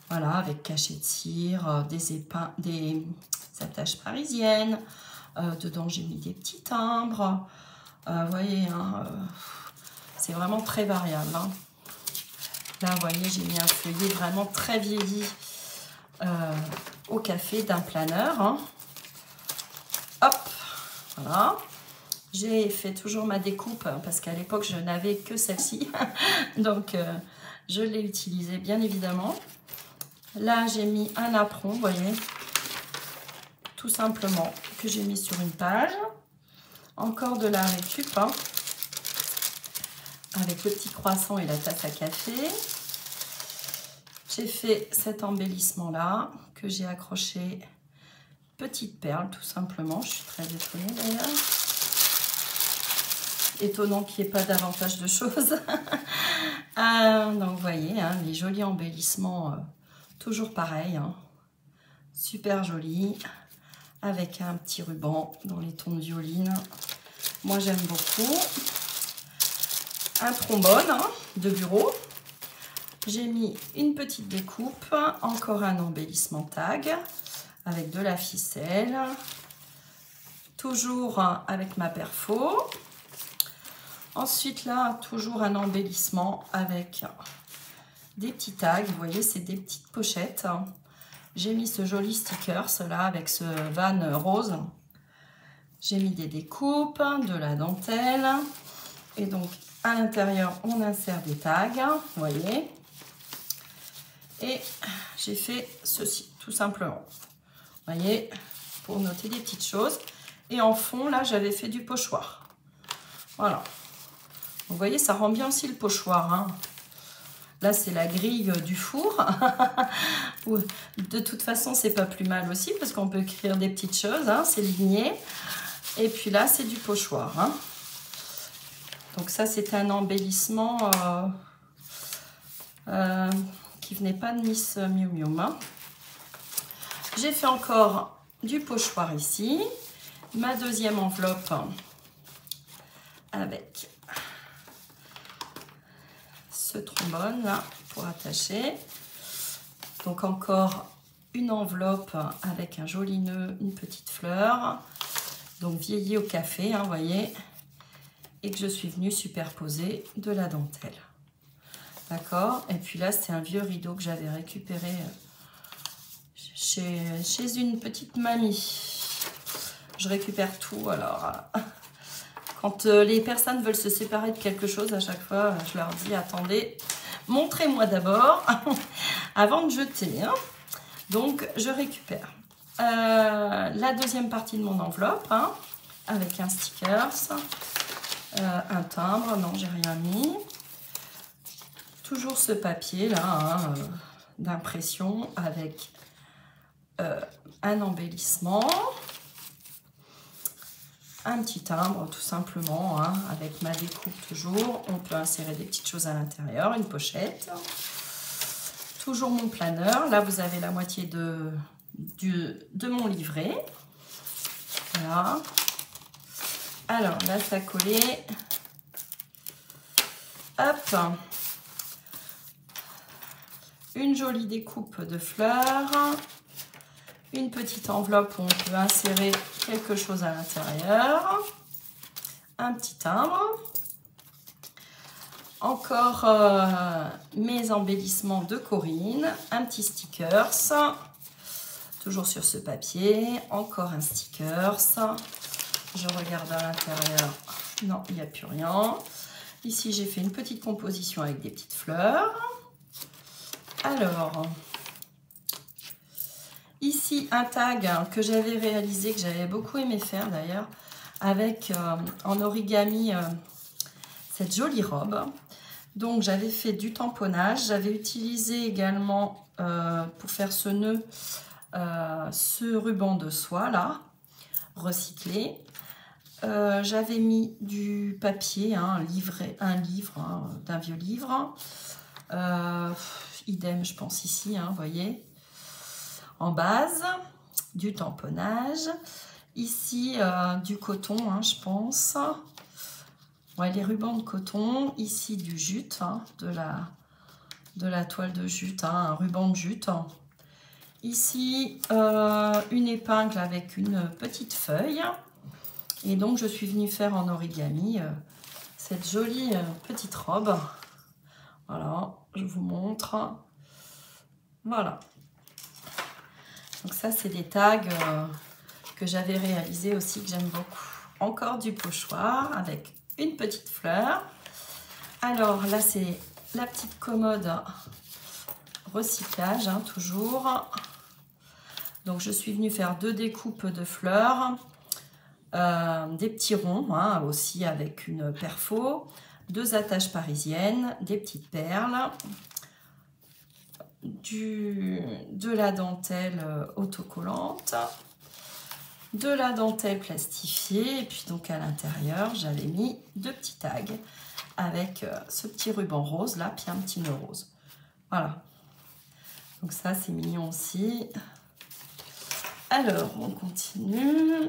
Voilà, avec cachet de cire, des attaches parisiennes. Dedans, j'ai mis des petits timbres. Vous voyez, hein, c'est vraiment très variable, hein. Là, vous voyez, j'ai mis un feuillet vraiment très vieilli au café d'un planeur, hein. Hop, voilà. J'ai fait toujours ma découpe parce qu'à l'époque, je n'avais que celle-ci. Donc, je l'ai utilisée, bien évidemment. Là, j'ai mis un apron, vous voyez, tout simplement, que j'ai mis sur une page. Encore de la récup, hein, avec le petit croissant et la tasse à café. J'ai fait cet embellissement-là, que j'ai accroché, petite perle, tout simplement. Je suis très étonnée, d'ailleurs. Étonnant qu'il n'y ait pas davantage de choses. Donc, vous voyez, hein, les jolis embellissements, toujours pareil, hein. Super joli, avec un petit ruban dans les tons de violine. Moi, j'aime beaucoup. Un trombone, hein, de bureau. J'ai mis une petite découpe, encore un embellissement tag avec de la ficelle. Toujours avec ma perfo. Ensuite, là, toujours un embellissement avec des petits tags. Vous voyez, c'est des petites pochettes. J'ai mis ce joli sticker, là, avec ce van rose. J'ai mis des découpes, de la dentelle. Et donc, à l'intérieur, on insère des tags, vous voyez. Et j'ai fait ceci, tout simplement. Vous voyez, pour noter des petites choses. Et en fond, là, j'avais fait du pochoir. Voilà. Vous voyez, ça rend bien aussi le pochoir, hein. Là, c'est la grille du four. De toute façon, c'est pas plus mal aussi parce qu'on peut écrire des petites choses, hein, c'est ligné. Et puis là, c'est du pochoir, hein. Donc ça, c'est un embellissement qui venait pas de Miss Miu Miu, hein. J'ai fait encore du pochoir ici. Ma deuxième enveloppe avec ce trombone là pour attacher. Donc encore une enveloppe avec un joli nœud, une petite fleur. Donc vieilli au café, hein, vous voyez. Et que je suis venue superposer de la dentelle. D'accord. Et puis là, c'est un vieux rideau que j'avais récupéré chez une petite mamie. Je récupère tout. Alors, quand les personnes veulent se séparer de quelque chose, à chaque fois, je leur dis, attendez, montrez-moi d'abord avant de jeter, hein. Donc, je récupère la deuxième partie de mon enveloppe, hein, avec un sticker, un timbre, non, j'ai rien mis. Toujours ce papier là, hein, d'impression avec un embellissement, un petit timbre tout simplement, hein, avec ma découpe toujours. On peut insérer des petites choses à l'intérieur, une pochette. Toujours mon planeur. Là, vous avez la moitié de mon livret. Voilà. Alors, là, ça collé. Hop. une jolie découpe de fleurs, une petite enveloppe où on peut insérer quelque chose à l'intérieur, un petit timbre, encore mes embellissements de Corinne, un petit stickers, toujours sur ce papier, encore un stickers, je regarde à l'intérieur, non il n'y a plus rien. Ici j'ai fait une petite composition avec des petites fleurs. Alors, ici un tag que j'avais réalisé, que j'avais beaucoup aimé faire d'ailleurs, avec en origami cette jolie robe. Donc j'avais fait du tamponnage, j'avais utilisé également pour faire ce nœud, ce ruban de soie là, recyclé. J'avais mis du papier, un livre d'un vieux livre. Idem, je pense ici, vous voyez, en base, du tamponnage. Ici, du coton, je pense. Ouais, les rubans de coton. Ici, du jute, de la toile de jute, un ruban de jute. Ici, une épingle avec une petite feuille. Et donc, je suis venue faire en origami cette jolie petite robe. Voilà, je vous montre. Voilà. Donc ça, c'est des tags que j'avais réalisés aussi, que j'aime beaucoup. Encore du pochoir avec une petite fleur. Alors là, c'est la petite commode recyclage, toujours. Donc, je suis venue faire 2 découpes de fleurs. Des petits ronds aussi avec une perfo, 2 attaches parisiennes, des petites perles, de la dentelle autocollante, de la dentelle plastifiée, et puis donc à l'intérieur j'avais mis 2 petits tags avec ce petit ruban rose là, puis un petit nœud rose. Voilà, donc ça c'est mignon aussi. Alors on continue.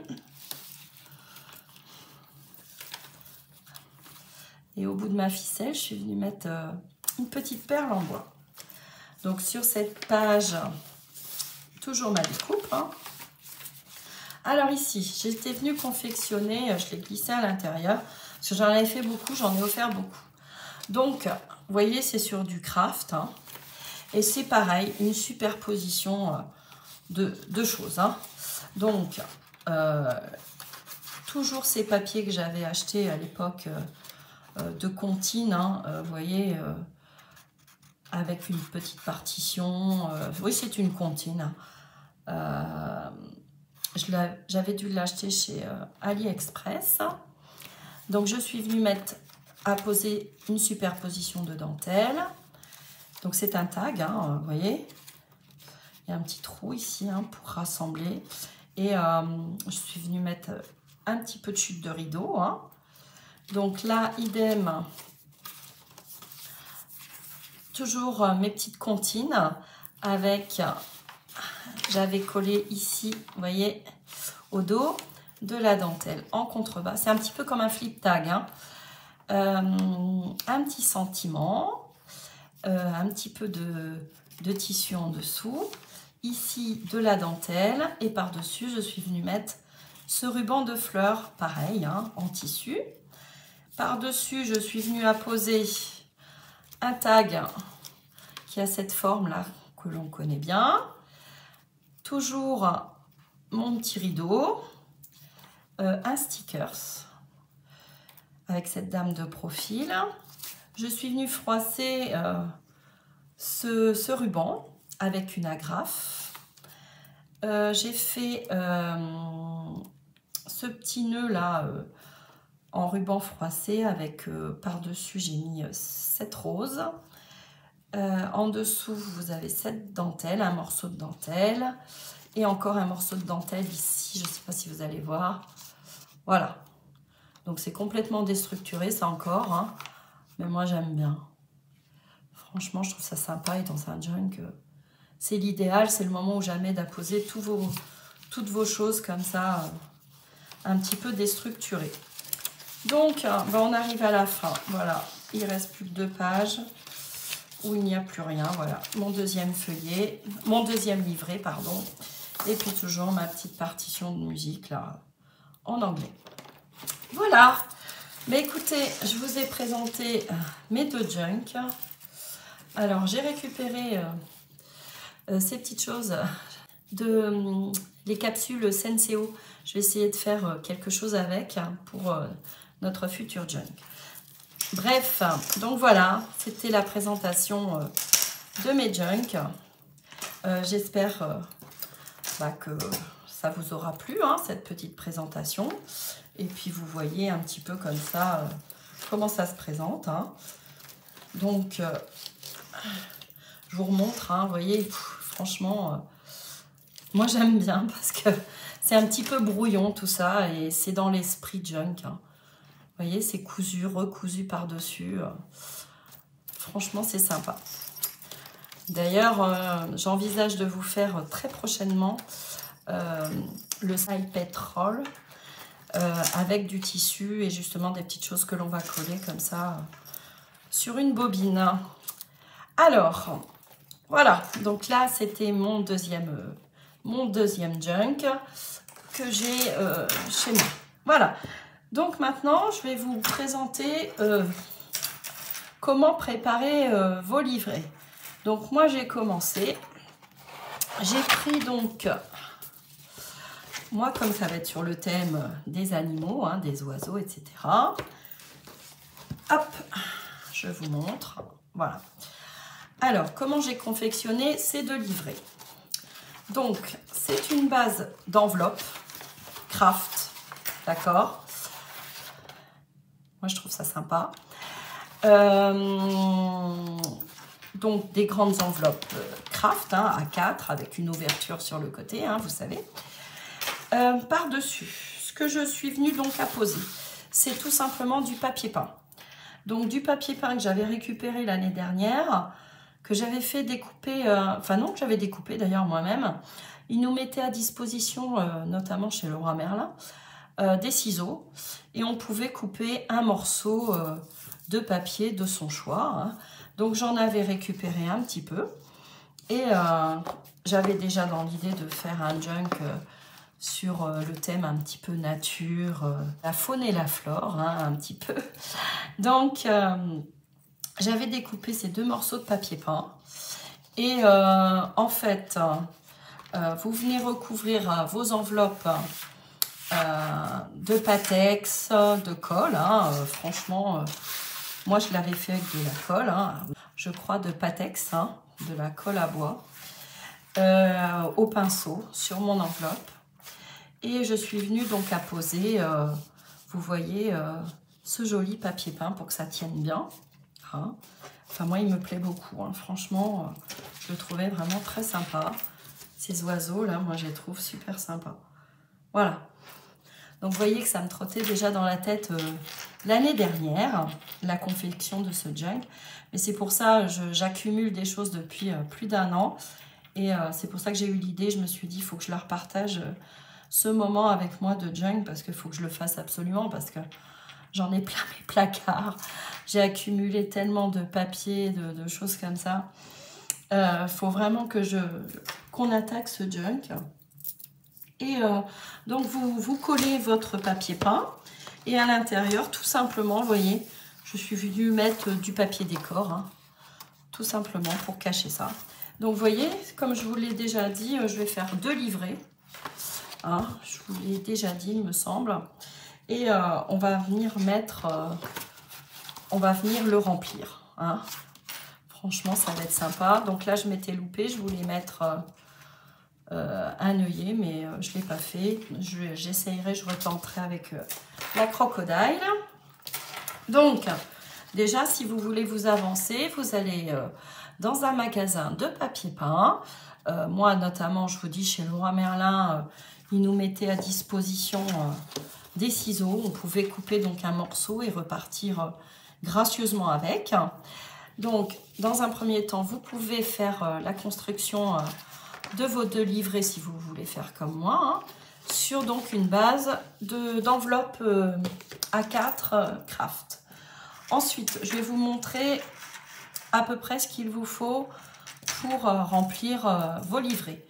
Et au bout de ma ficelle, je suis venue mettre une petite perle en bois. Donc sur cette page, toujours ma découpe. Alors ici, j'étais venue confectionner, je l'ai glissé à l'intérieur, parce que j'en avais fait beaucoup, j'en ai offert beaucoup. Donc, vous voyez, c'est sur du craft. Et c'est pareil, une superposition de choses. Donc, toujours ces papiers que j'avais achetés à l'époque de comptine, vous voyez, avec une petite partition. Oui, c'est une comptine. J'avais dû l'acheter chez AliExpress. Donc, je suis venue poser une superposition de dentelle. Donc, c'est un tag, vous voyez. Il y a un petit trou ici pour rassembler. Et je suis venue mettre un petit peu de chute de rideau. Donc là, idem, toujours mes petites comptines avec, j'avais collé ici, vous voyez, au dos, de la dentelle en contrebas. C'est un petit peu comme un flip tag. Un petit sentiment, un petit peu de tissu en dessous. Ici, de la dentelle. Et par-dessus, je suis venue mettre ce ruban de fleurs, pareil, en tissu. Par-dessus, je suis venue poser un tag qui a cette forme-là que l'on connaît bien. Toujours mon petit rideau, un stickers avec cette dame de profil. Je suis venue froisser ce ruban avec une agrafe. J'ai fait ce petit nœud là en ruban froissé avec par-dessus j'ai mis cette rose. En dessous vous avez cette dentelle, un morceau de dentelle et encore un morceau de dentelle ici, je ne sais pas si vous allez voir. Voilà, donc c'est complètement déstructuré ça encore, mais moi j'aime bien. Franchement je trouve ça sympa et dans un junk c'est l'idéal, c'est le moment ou jamais d'apposer toutes vos choses comme ça, un petit peu déstructurées. Donc, on arrive à la fin. Voilà, il ne reste plus que 2 pages. où il n'y a plus rien. Voilà, mon deuxième feuillet, mon deuxième livret, pardon. Et puis toujours ma petite partition de musique là, en anglais. Voilà. Mais écoutez, je vous ai présenté mes deux junk. Alors, j'ai récupéré ces petites choses de les capsules Senseo. Je vais essayer de faire quelque chose avec pour notre futur junk. Bref, donc voilà, c'était la présentation de mes junk. J'espère que ça vous aura plu, hein, cette petite présentation. Et puis vous voyez un petit peu comme ça comment ça se présente. Hein. Donc, je vous remontre, hein, vous voyez, franchement, moi j'aime bien parce que c'est un petit peu brouillon tout ça et c'est dans l'esprit junk. Hein. Vous voyez, c'est cousu, recousu par-dessus. Franchement, c'est sympa. D'ailleurs, j'envisage de vous faire très prochainement le side pétrole avec du tissu et justement des petites choses que l'on va coller comme ça sur une bobine. Alors, voilà. Donc là, c'était mon deuxième junk que j'ai chez moi. Voilà. Donc maintenant, je vais vous présenter comment préparer vos livrets. Donc moi, j'ai commencé. J'ai pris donc, moi comme ça va être sur le thème des animaux, hein, des oiseaux, etc. Hop, je vous montre. Voilà. Alors, comment j'ai confectionné ces deux livrets? Donc, c'est une base d'enveloppe craft, d'accord? Moi, je trouve ça sympa. Donc, des grandes enveloppes craft, hein, A4, avec une ouverture sur le côté, hein, vous savez. Par-dessus, ce que je suis venue donc à poser, c'est tout simplement du papier peint. Donc, du papier peint que j'avais récupéré l'année dernière, que j'avais fait découper, enfin non, que j'avais découpé d'ailleurs moi-même. Il nous mettait à disposition, notamment chez Leroy Merlin, des ciseaux et on pouvait couper un morceau de papier de son choix. Hein. Donc j'en avais récupéré un petit peu et j'avais déjà dans l'idée de faire un junk sur le thème un petit peu nature, la faune et la flore, hein, un petit peu. Donc j'avais découpé ces deux morceaux de papier peint et en fait vous venez recouvrir vos enveloppes de Patex, de colle. Hein, franchement, moi je l'avais fait avec de la colle, hein, je crois de Patex, hein, de la colle à bois, au pinceau sur mon enveloppe. Et je suis venue donc à poser, vous voyez, ce joli papier peint pour que ça tienne bien. Hein. Enfin, moi, il me plaît beaucoup. Hein. Franchement, je le trouvais vraiment très sympa. Ces oiseaux-là, moi, je les trouve super sympas. Voilà. Donc, vous voyez que ça me trottait déjà dans la tête l'année dernière, la confection de ce junk. Mais c'est pour ça que j'accumule des choses depuis plus d'1 an. Et c'est pour ça que j'ai eu l'idée. Je me suis dit, il faut que je leur partage ce moment avec moi de junk parce qu'il faut que je le fasse absolument parce que j'en ai plein mes placards. J'ai accumulé tellement de papier, de choses comme ça. Faut vraiment qu'on attaque ce junk. Et donc, vous collez votre papier peint. Et à l'intérieur, tout simplement, vous voyez, je suis venue mettre du papier décor. Hein, tout simplement pour cacher ça. Donc, vous voyez, comme je vous l'ai déjà dit, je vais faire 2 livrets. Hein, je vous l'ai déjà dit, il me semble. Et on va venir mettre... on va venir le remplir. Hein. Franchement, ça va être sympa. Donc là, je m'étais loupée. Je voulais mettre un œillet, mais je ne l'ai pas fait. J'essayerai, je retenterai avec la crocodile. Donc, déjà, si vous voulez vous avancer, vous allez dans un magasin de papier peint. Moi, notamment, je vous dis, chez Leroy Merlin, ils nous mettaient à disposition des ciseaux. On pouvait couper donc un morceau et repartir gracieusement avec. Donc, dans un premier temps, vous pouvez faire la construction de vos 2 livrets si vous voulez faire comme moi, hein, sur donc une base d'enveloppe A4 craft. Ensuite, je vais vous montrer à peu près ce qu'il vous faut pour remplir vos livrets.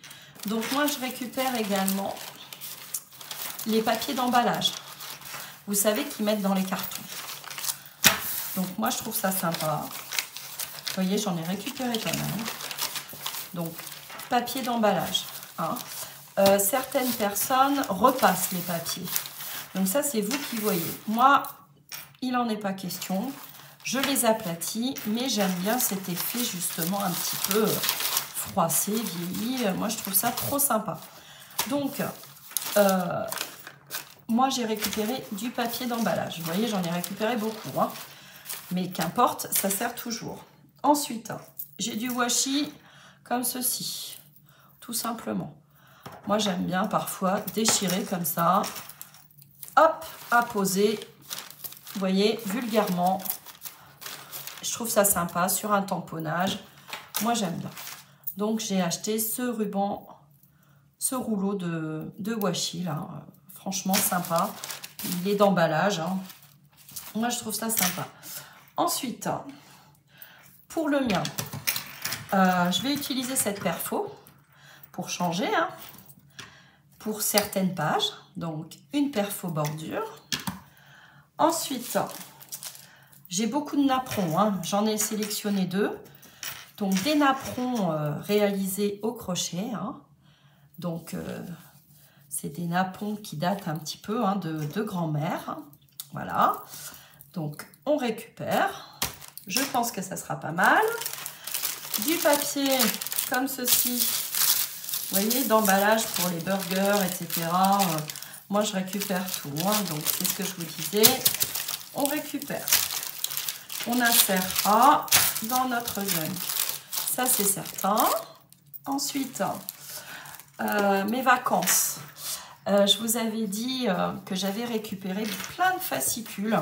Donc moi je récupère également les papiers d'emballage. Vous savez qu'ils mettent dans les cartons. Donc moi je trouve ça sympa. Vous voyez, j'en ai récupéré quand même. Donc papier d'emballage. Hein. Certaines personnes repassent les papiers. Donc ça c'est vous qui voyez. Moi, il n'en est pas question. Je les aplatis, mais j'aime bien cet effet justement un petit peu froissé, vieilli. Moi, je trouve ça trop sympa. Donc, moi, j'ai récupéré du papier d'emballage. Vous voyez, j'en ai récupéré beaucoup. Hein. Mais qu'importe, ça sert toujours. Ensuite, j'ai du washi comme ceci. Tout simplement. Moi, j'aime bien parfois déchirer comme ça. Hop, à poser. Vous voyez, vulgairement. Je trouve ça sympa sur un tamponnage. Moi, j'aime bien. Donc, j'ai acheté ce ruban, ce rouleau de washi, là. Franchement, sympa. Il est d'emballage. Hein. Moi, je trouve ça sympa. Ensuite, pour le mien, je vais utiliser cette perfo pour changer. Hein, pour certaines pages. Donc, une perfo bordure. Ensuite, j'ai beaucoup de napperons. Hein. J'en ai sélectionné 2. Donc, des napperons réalisés au crochet. Hein. Donc, c'est des napperons qui datent un petit peu hein, de grand-mère. Voilà. Donc, on récupère. Je pense que ça sera pas mal. Du papier comme ceci. Vous voyez, d'emballage pour les burgers, etc. Moi, je récupère tout. Hein. Donc, c'est ce que je vous disais. On récupère. On insérera dans notre junk. Ça, c'est certain. Ensuite, mes vacances. Je vous avais dit que j'avais récupéré plein de fascicules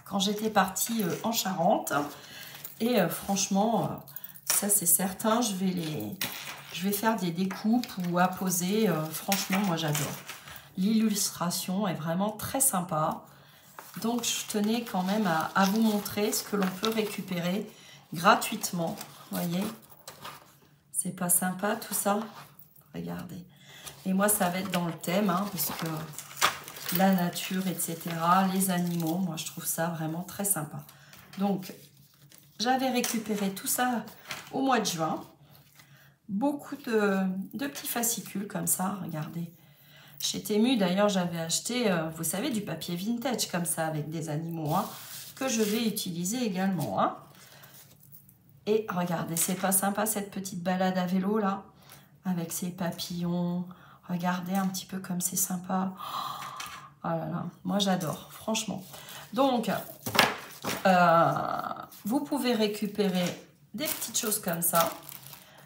quand j'étais partie en Charente. Et franchement, ça, c'est certain. Je vais faire des découpes ou apposer. Franchement, moi, j'adore. L'illustration est vraiment très sympa. Donc, je tenais quand même à vous montrer ce que l'on peut récupérer gratuitement. Vous voyez, c'est pas sympa tout ça. Regardez. Et moi, ça va être dans le thème, hein, parce que la nature, etc., les animaux, moi, je trouve ça vraiment très sympa. Donc, j'avais récupéré tout ça au mois de juin. Beaucoup de petits fascicules comme ça, regardez. Chez Temu, d'ailleurs, j'avais acheté, vous savez, du papier vintage comme ça, avec des animaux, hein, que je vais utiliser également. Hein. Et regardez, c'est pas sympa cette petite balade à vélo, là, avec ces papillons. Regardez un petit peu comme c'est sympa. Oh là là, moi j'adore, franchement. Donc, vous pouvez récupérer des petites choses comme ça.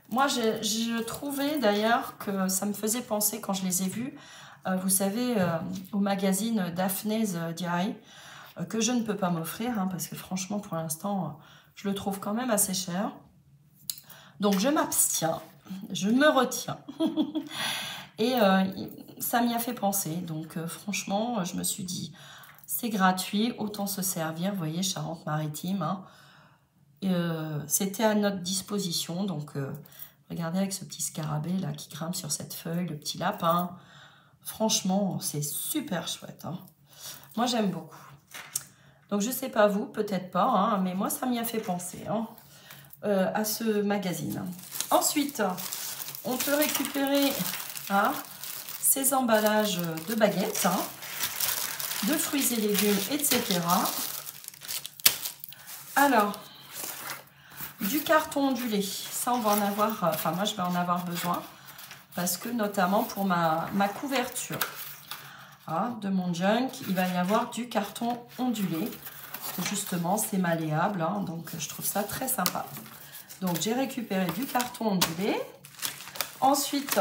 Moi, je trouvais d'ailleurs que ça me faisait penser quand je les ai vus, vous savez, au magazine Daphne's Diary, que je ne peux pas m'offrir, hein, parce que franchement, pour l'instant, je le trouve quand même assez cher. Donc, je m'abstiens, je me retiens. Et ça m'y a fait penser. Donc, franchement, je me suis dit, c'est gratuit, autant se servir. Vous voyez, Charente-Maritime, hein. C'était à notre disposition. Donc, regardez avec ce petit scarabée là qui grimpe sur cette feuille, le petit lapin. Franchement, c'est super chouette. Hein. Moi, j'aime beaucoup. Donc, je ne sais pas vous, peut-être pas, hein, mais moi, ça m'y a fait penser hein, à ce magazine. Ensuite, on peut récupérer hein, ces emballages de baguettes, hein, de fruits et légumes, etc. Alors, du carton ondulé, ça on va en avoir, enfin moi je vais en avoir besoin parce que notamment pour ma couverture hein, de mon junk, il va y avoir du carton ondulé. Justement, c'est malléable, hein, donc je trouve ça très sympa. Donc j'ai récupéré du carton ondulé. Ensuite,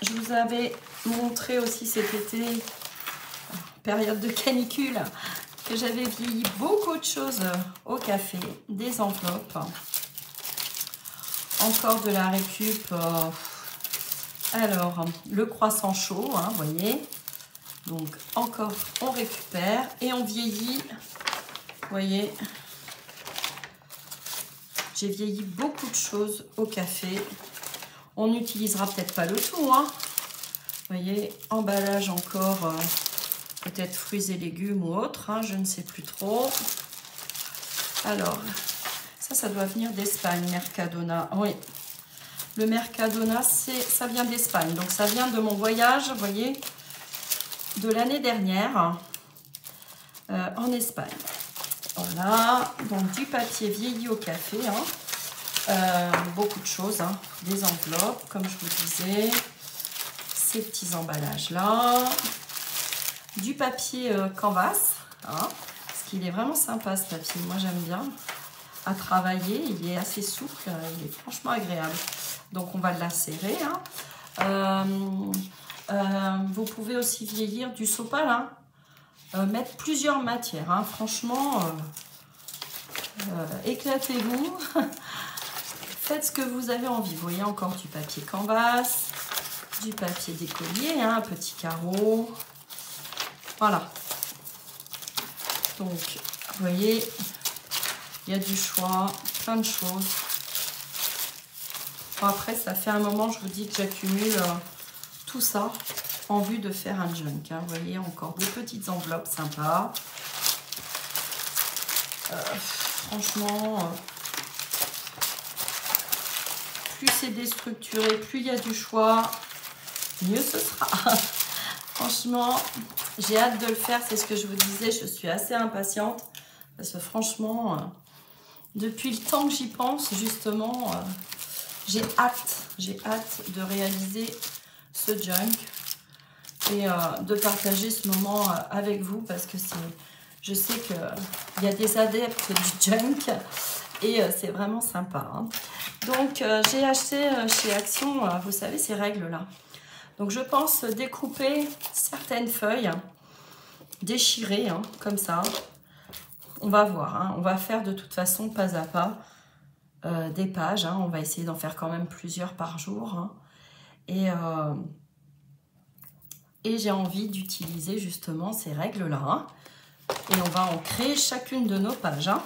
je vous avais montré aussi cet été, période de canicule, que j'avais vieilli beaucoup de choses au café, des enveloppes. Encore de la récup. Alors, le croissant chaud, hein, vous voyez. Donc, encore, on récupère et on vieillit. Vous voyez. J'ai vieilli beaucoup de choses au café. On n'utilisera peut-être pas le tout, hein. Vous voyez, emballage encore, peut-être fruits et légumes ou autre, hein, je ne sais plus trop. Alors, ça doit venir d'Espagne, Mercadona. Oui, le Mercadona, ça vient d'Espagne. Donc, ça vient de mon voyage, vous voyez, de l'année dernière en Espagne. Voilà, donc du papier vieilli au café, hein. Beaucoup de choses, hein. Des enveloppes, comme je vous disais, ces petits emballages-là, du papier canvas, hein, parce qu'il est vraiment sympa ce papier, moi j'aime bien à travailler, il est assez souple, il est franchement agréable. Donc on va le lacérer, hein. Vous pouvez aussi vieillir du sopalin. Mettre plusieurs matières, hein. Franchement, éclatez-vous, faites ce que vous avez envie. Vous voyez encore du papier canvas, du papier d'écolier, hein, petit carreau, voilà. Donc, vous voyez, il y a du choix, plein de choses. Bon, après, ça fait un moment, je vous dis, que j'accumule tout ça en vue de faire un junk, hein. Vous voyez, encore des petites enveloppes sympas. Franchement, plus c'est déstructuré, plus il y a du choix, mieux ce sera. Franchement, j'ai hâte de le faire, c'est ce que je vous disais, je suis assez impatiente. Parce que franchement, depuis le temps que j'y pense, justement, j'ai hâte de réaliser ce junk. Et de partager ce moment avec vous parce que je sais qu'il y a des adeptes du junk et c'est vraiment sympa, hein. Donc j'ai acheté chez Action, vous savez, ces règles-là. Donc je pense découper certaines feuilles, déchirer, hein, comme ça. On va voir, hein. On va faire de toute façon pas à pas des pages, hein. On va essayer d'en faire quand même plusieurs par jour, hein. Et j'ai envie d'utiliser justement ces règles-là, hein. Et on va en créer chacune de nos pages, hein.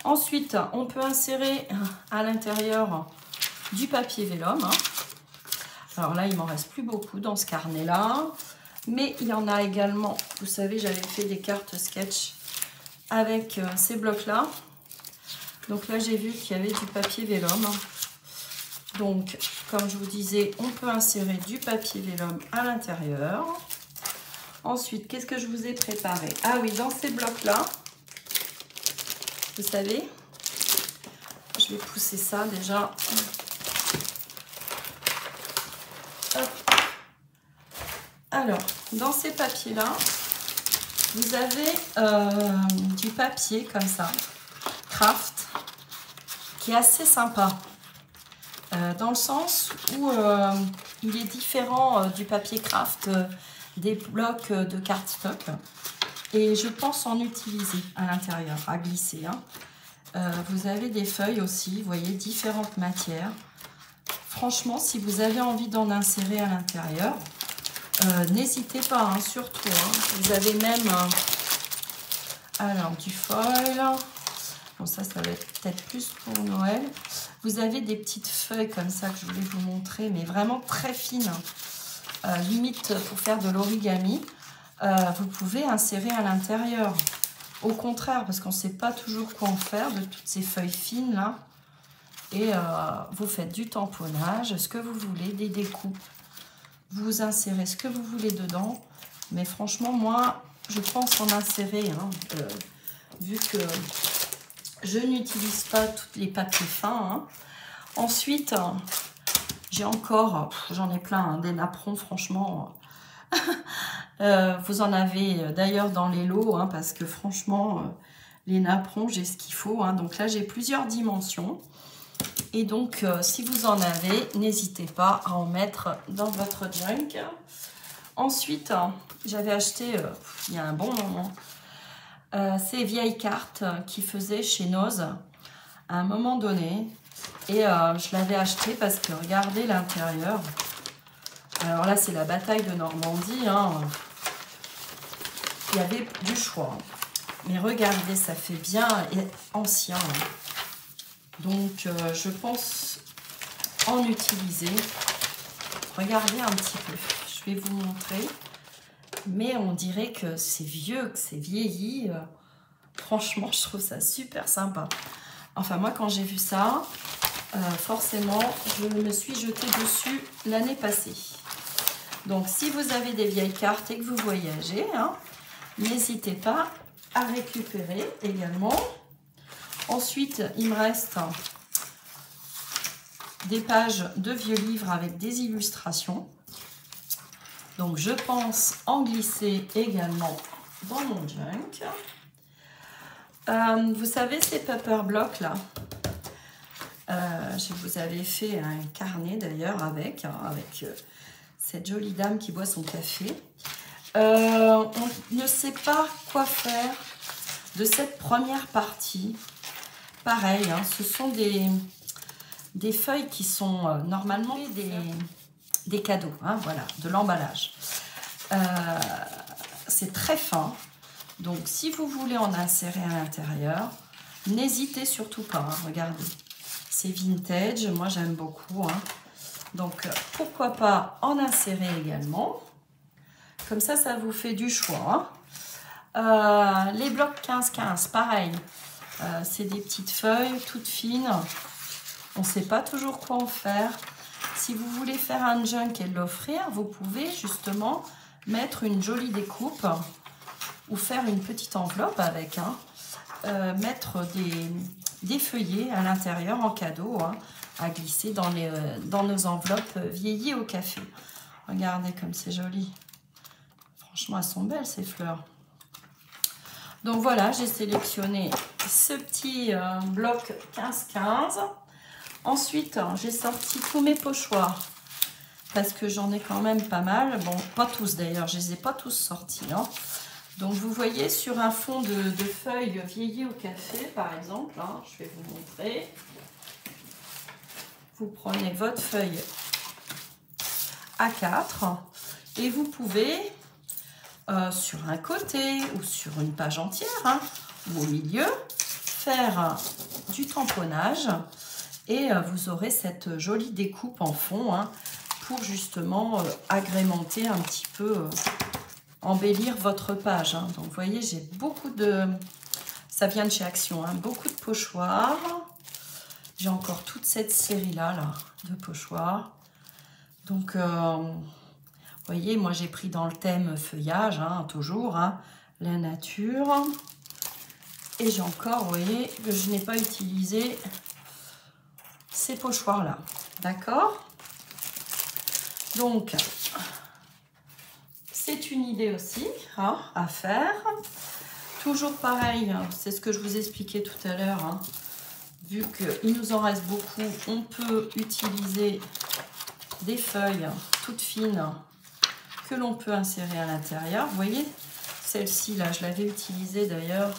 Ensuite, on peut insérer à l'intérieur du papier vélum, hein. Alors là, il m'en reste plus beaucoup dans ce carnet-là. Mais il y en a également, vous savez, j'avais fait des cartes sketch avec ces blocs-là. Donc là, j'ai vu qu'il y avait du papier vélum. Donc, comme je vous disais, on peut insérer du papier vélum à l'intérieur. Ensuite, qu'est-ce que je vous ai préparé? Ah oui, dans ces blocs-là, vous savez, je vais pousser ça déjà. Hop. Alors, dans ces papiers-là, vous avez du papier comme ça, craft, qui est assez sympa. Dans le sens où il est différent du papier craft des blocs de cardstock. Et je pense en utiliser à l'intérieur, à glisser, hein. Vous avez des feuilles aussi, vous voyez, différentes matières. Franchement, si vous avez envie d'en insérer à l'intérieur, n'hésitez pas, hein, surtout. Hein. Vous avez même alors, du foil. Bon, ça va être peut-être plus pour Noël. Vous avez des petites feuilles comme ça que je voulais vous montrer, mais vraiment très fines. Limite pour faire de l'origami. Vous pouvez insérer à l'intérieur. Au contraire, parce qu'on ne sait pas toujours quoi en faire de toutes ces feuilles fines là. Et vous faites du tamponnage, ce que vous voulez, des découpes. Vous insérez ce que vous voulez dedans. Mais franchement, moi, je pense en insérer, hein, vu que je n'utilise pas tous les papiers fins, hein. Ensuite, j'ai encore, j'en ai plein, hein, des napperons, franchement. Vous en avez d'ailleurs dans les lots, hein, parce que franchement, les napperons, j'ai ce qu'il faut, hein. Donc là, j'ai plusieurs dimensions. Et donc, si vous en avez, n'hésitez pas à en mettre dans votre junk. Ensuite, j'avais acheté, il y a un bon moment, ces vieilles cartes qui faisaient chez Noz à un moment donné. Et je l'avais acheté parce que regardez l'intérieur. Alors là, c'est la bataille de Normandie, hein. Il y avait du choix. Mais regardez, ça fait bien ancien, hein. Donc, je pense en utiliser. Regardez un petit peu. Je vais vous montrer. Mais on dirait que c'est vieux, que c'est vieilli. Franchement, je trouve ça super sympa. Enfin, moi, quand j'ai vu ça, forcément, je me suis jetée dessus l'année passée. Donc, si vous avez des vieilles cartes et que vous voyagez, hein, n'hésitez pas à récupérer également. Ensuite, il me reste des pages de vieux livres avec des illustrations. Donc, je pense en glisser également dans mon junk. Vous savez, ces paper blocks là, je vous avais fait un carnet d'ailleurs avec cette jolie dame qui boit son café. On ne sait pas quoi faire de cette première partie. Pareil, hein, ce sont des feuilles qui sont normalement des cadeaux, hein, voilà, de l'emballage. C'est très fin, donc si vous voulez en insérer à l'intérieur, n'hésitez surtout pas, hein, regardez. C'est vintage, moi j'aime beaucoup, hein. Donc pourquoi pas en insérer également. Comme ça, ça vous fait du choix, hein. Les blocs 15-15, pareil. C'est des petites feuilles toutes fines. On ne sait pas toujours quoi en faire. Si vous voulez faire un junk et l'offrir, vous pouvez justement mettre une jolie découpe ou faire une petite enveloppe avec, hein. Mettre des feuillets à l'intérieur en cadeau, hein, à glisser dans nos enveloppes vieillies au café. Regardez comme c'est joli. Franchement, elles sont belles ces fleurs. Donc voilà, j'ai sélectionné ce petit bloc 15-15. Ensuite, j'ai sorti tous mes pochoirs parce que j'en ai quand même pas mal. Bon, pas tous d'ailleurs, je les ai pas tous sortis, hein. Donc vous voyez sur un fond de feuilles vieillies au café, par exemple, hein, je vais vous montrer. Vous prenez votre feuille A4 et vous pouvez sur un côté ou sur une page entière, hein, ou au milieu, faire du tamponnage et vous aurez cette jolie découpe en fond, hein, pour justement agrémenter un petit peu, embellir votre page, hein. Donc vous voyez, j'ai beaucoup de... Ça vient de chez Action, hein, beaucoup de pochoirs. J'ai encore toute cette série-là de pochoirs. Donc... vous voyez, moi j'ai pris dans le thème feuillage, hein, toujours, hein, la nature. Et j'ai encore, vous voyez, que je n'ai pas utilisé ces pochoirs-là. D'accord? Donc, c'est une idée aussi, hein, à faire. Toujours pareil, c'est ce que je vous expliquais tout à l'heure, hein. Vu qu'il nous en reste beaucoup, on peut utiliser des feuilles toutes fines que l'on peut insérer à l'intérieur. Vous voyez, celle-ci là, je l'avais utilisée d'ailleurs.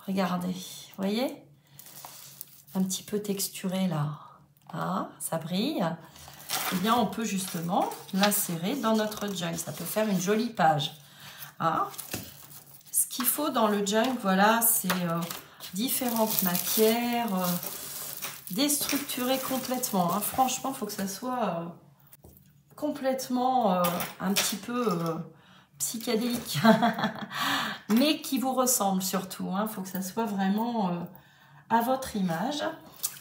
Regardez, vous voyez, un petit peu texturé là, ah, ça brille. Eh bien, on peut justement l'insérer dans notre junk. Ça peut faire une jolie page, hein. Ce qu'il faut dans le junk, voilà, c'est différentes matières, déstructurées complètement, hein. Franchement, il faut que ça soit complètement un petit peu psychédélique, mais qui vous ressemble surtout, hein. Faut que ça soit vraiment à votre image.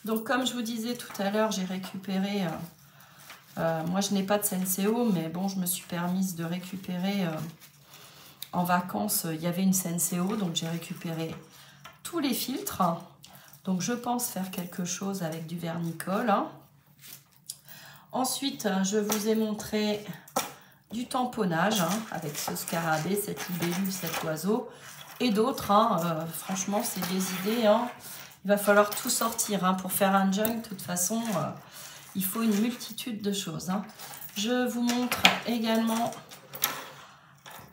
Donc comme je vous disais tout à l'heure, j'ai récupéré, moi je n'ai pas de Senseo, mais bon, je me suis permise de récupérer en vacances, il y avait une Senseo, donc j'ai récupéré tous les filtres. Donc je pense faire quelque chose avec du vernicole, hein. Ensuite, je vous ai montré du tamponnage, hein, avec ce scarabée, cette libellule, cet oiseau et d'autres, hein. Franchement, c'est des idées, hein. Il va falloir tout sortir, hein, pour faire un junk. De toute façon, il faut une multitude de choses, hein. Je vous montre également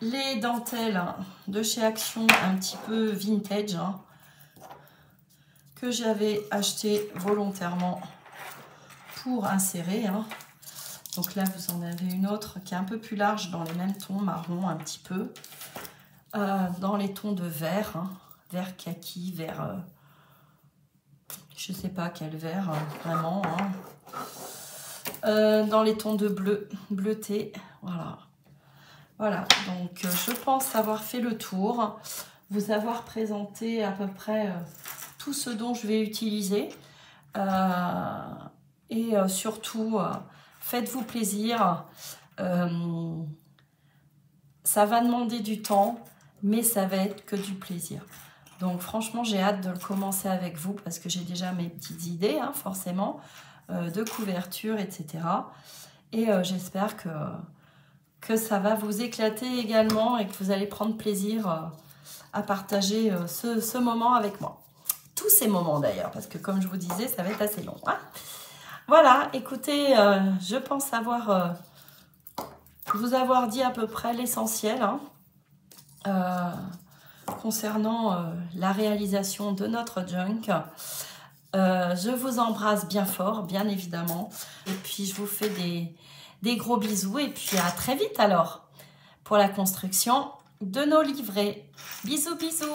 les dentelles de chez Action, un petit peu vintage, hein, que j'avais acheté volontairement pour insérer, hein. Donc là, vous en avez une autre qui est un peu plus large dans les mêmes tons, marron un petit peu, dans les tons de vert, hein, vert kaki, vert je sais pas quel vert, vraiment. Hein. Dans les tons de bleu, bleuté, voilà. Voilà, donc je pense avoir fait le tour, vous avoir présenté à peu près tout ce dont je vais utiliser. Et surtout, faites-vous plaisir. Ça va demander du temps, mais ça va être que du plaisir. Donc franchement, j'ai hâte de le commencer avec vous parce que j'ai déjà mes petites idées, hein, forcément, de couverture, etc. Et j'espère que ça va vous éclater également et que vous allez prendre plaisir à partager ce moment avec moi. Tous ces moments d'ailleurs, parce que comme je vous disais, ça va être assez long. Hein. Voilà, écoutez, je pense vous avoir dit à peu près l'essentiel hein, concernant la réalisation de notre junk. Je vous embrasse bien fort, bien évidemment. Et puis, je vous fais des gros bisous. Et puis, à très vite alors pour la construction de nos livrets. Bisous, bisous!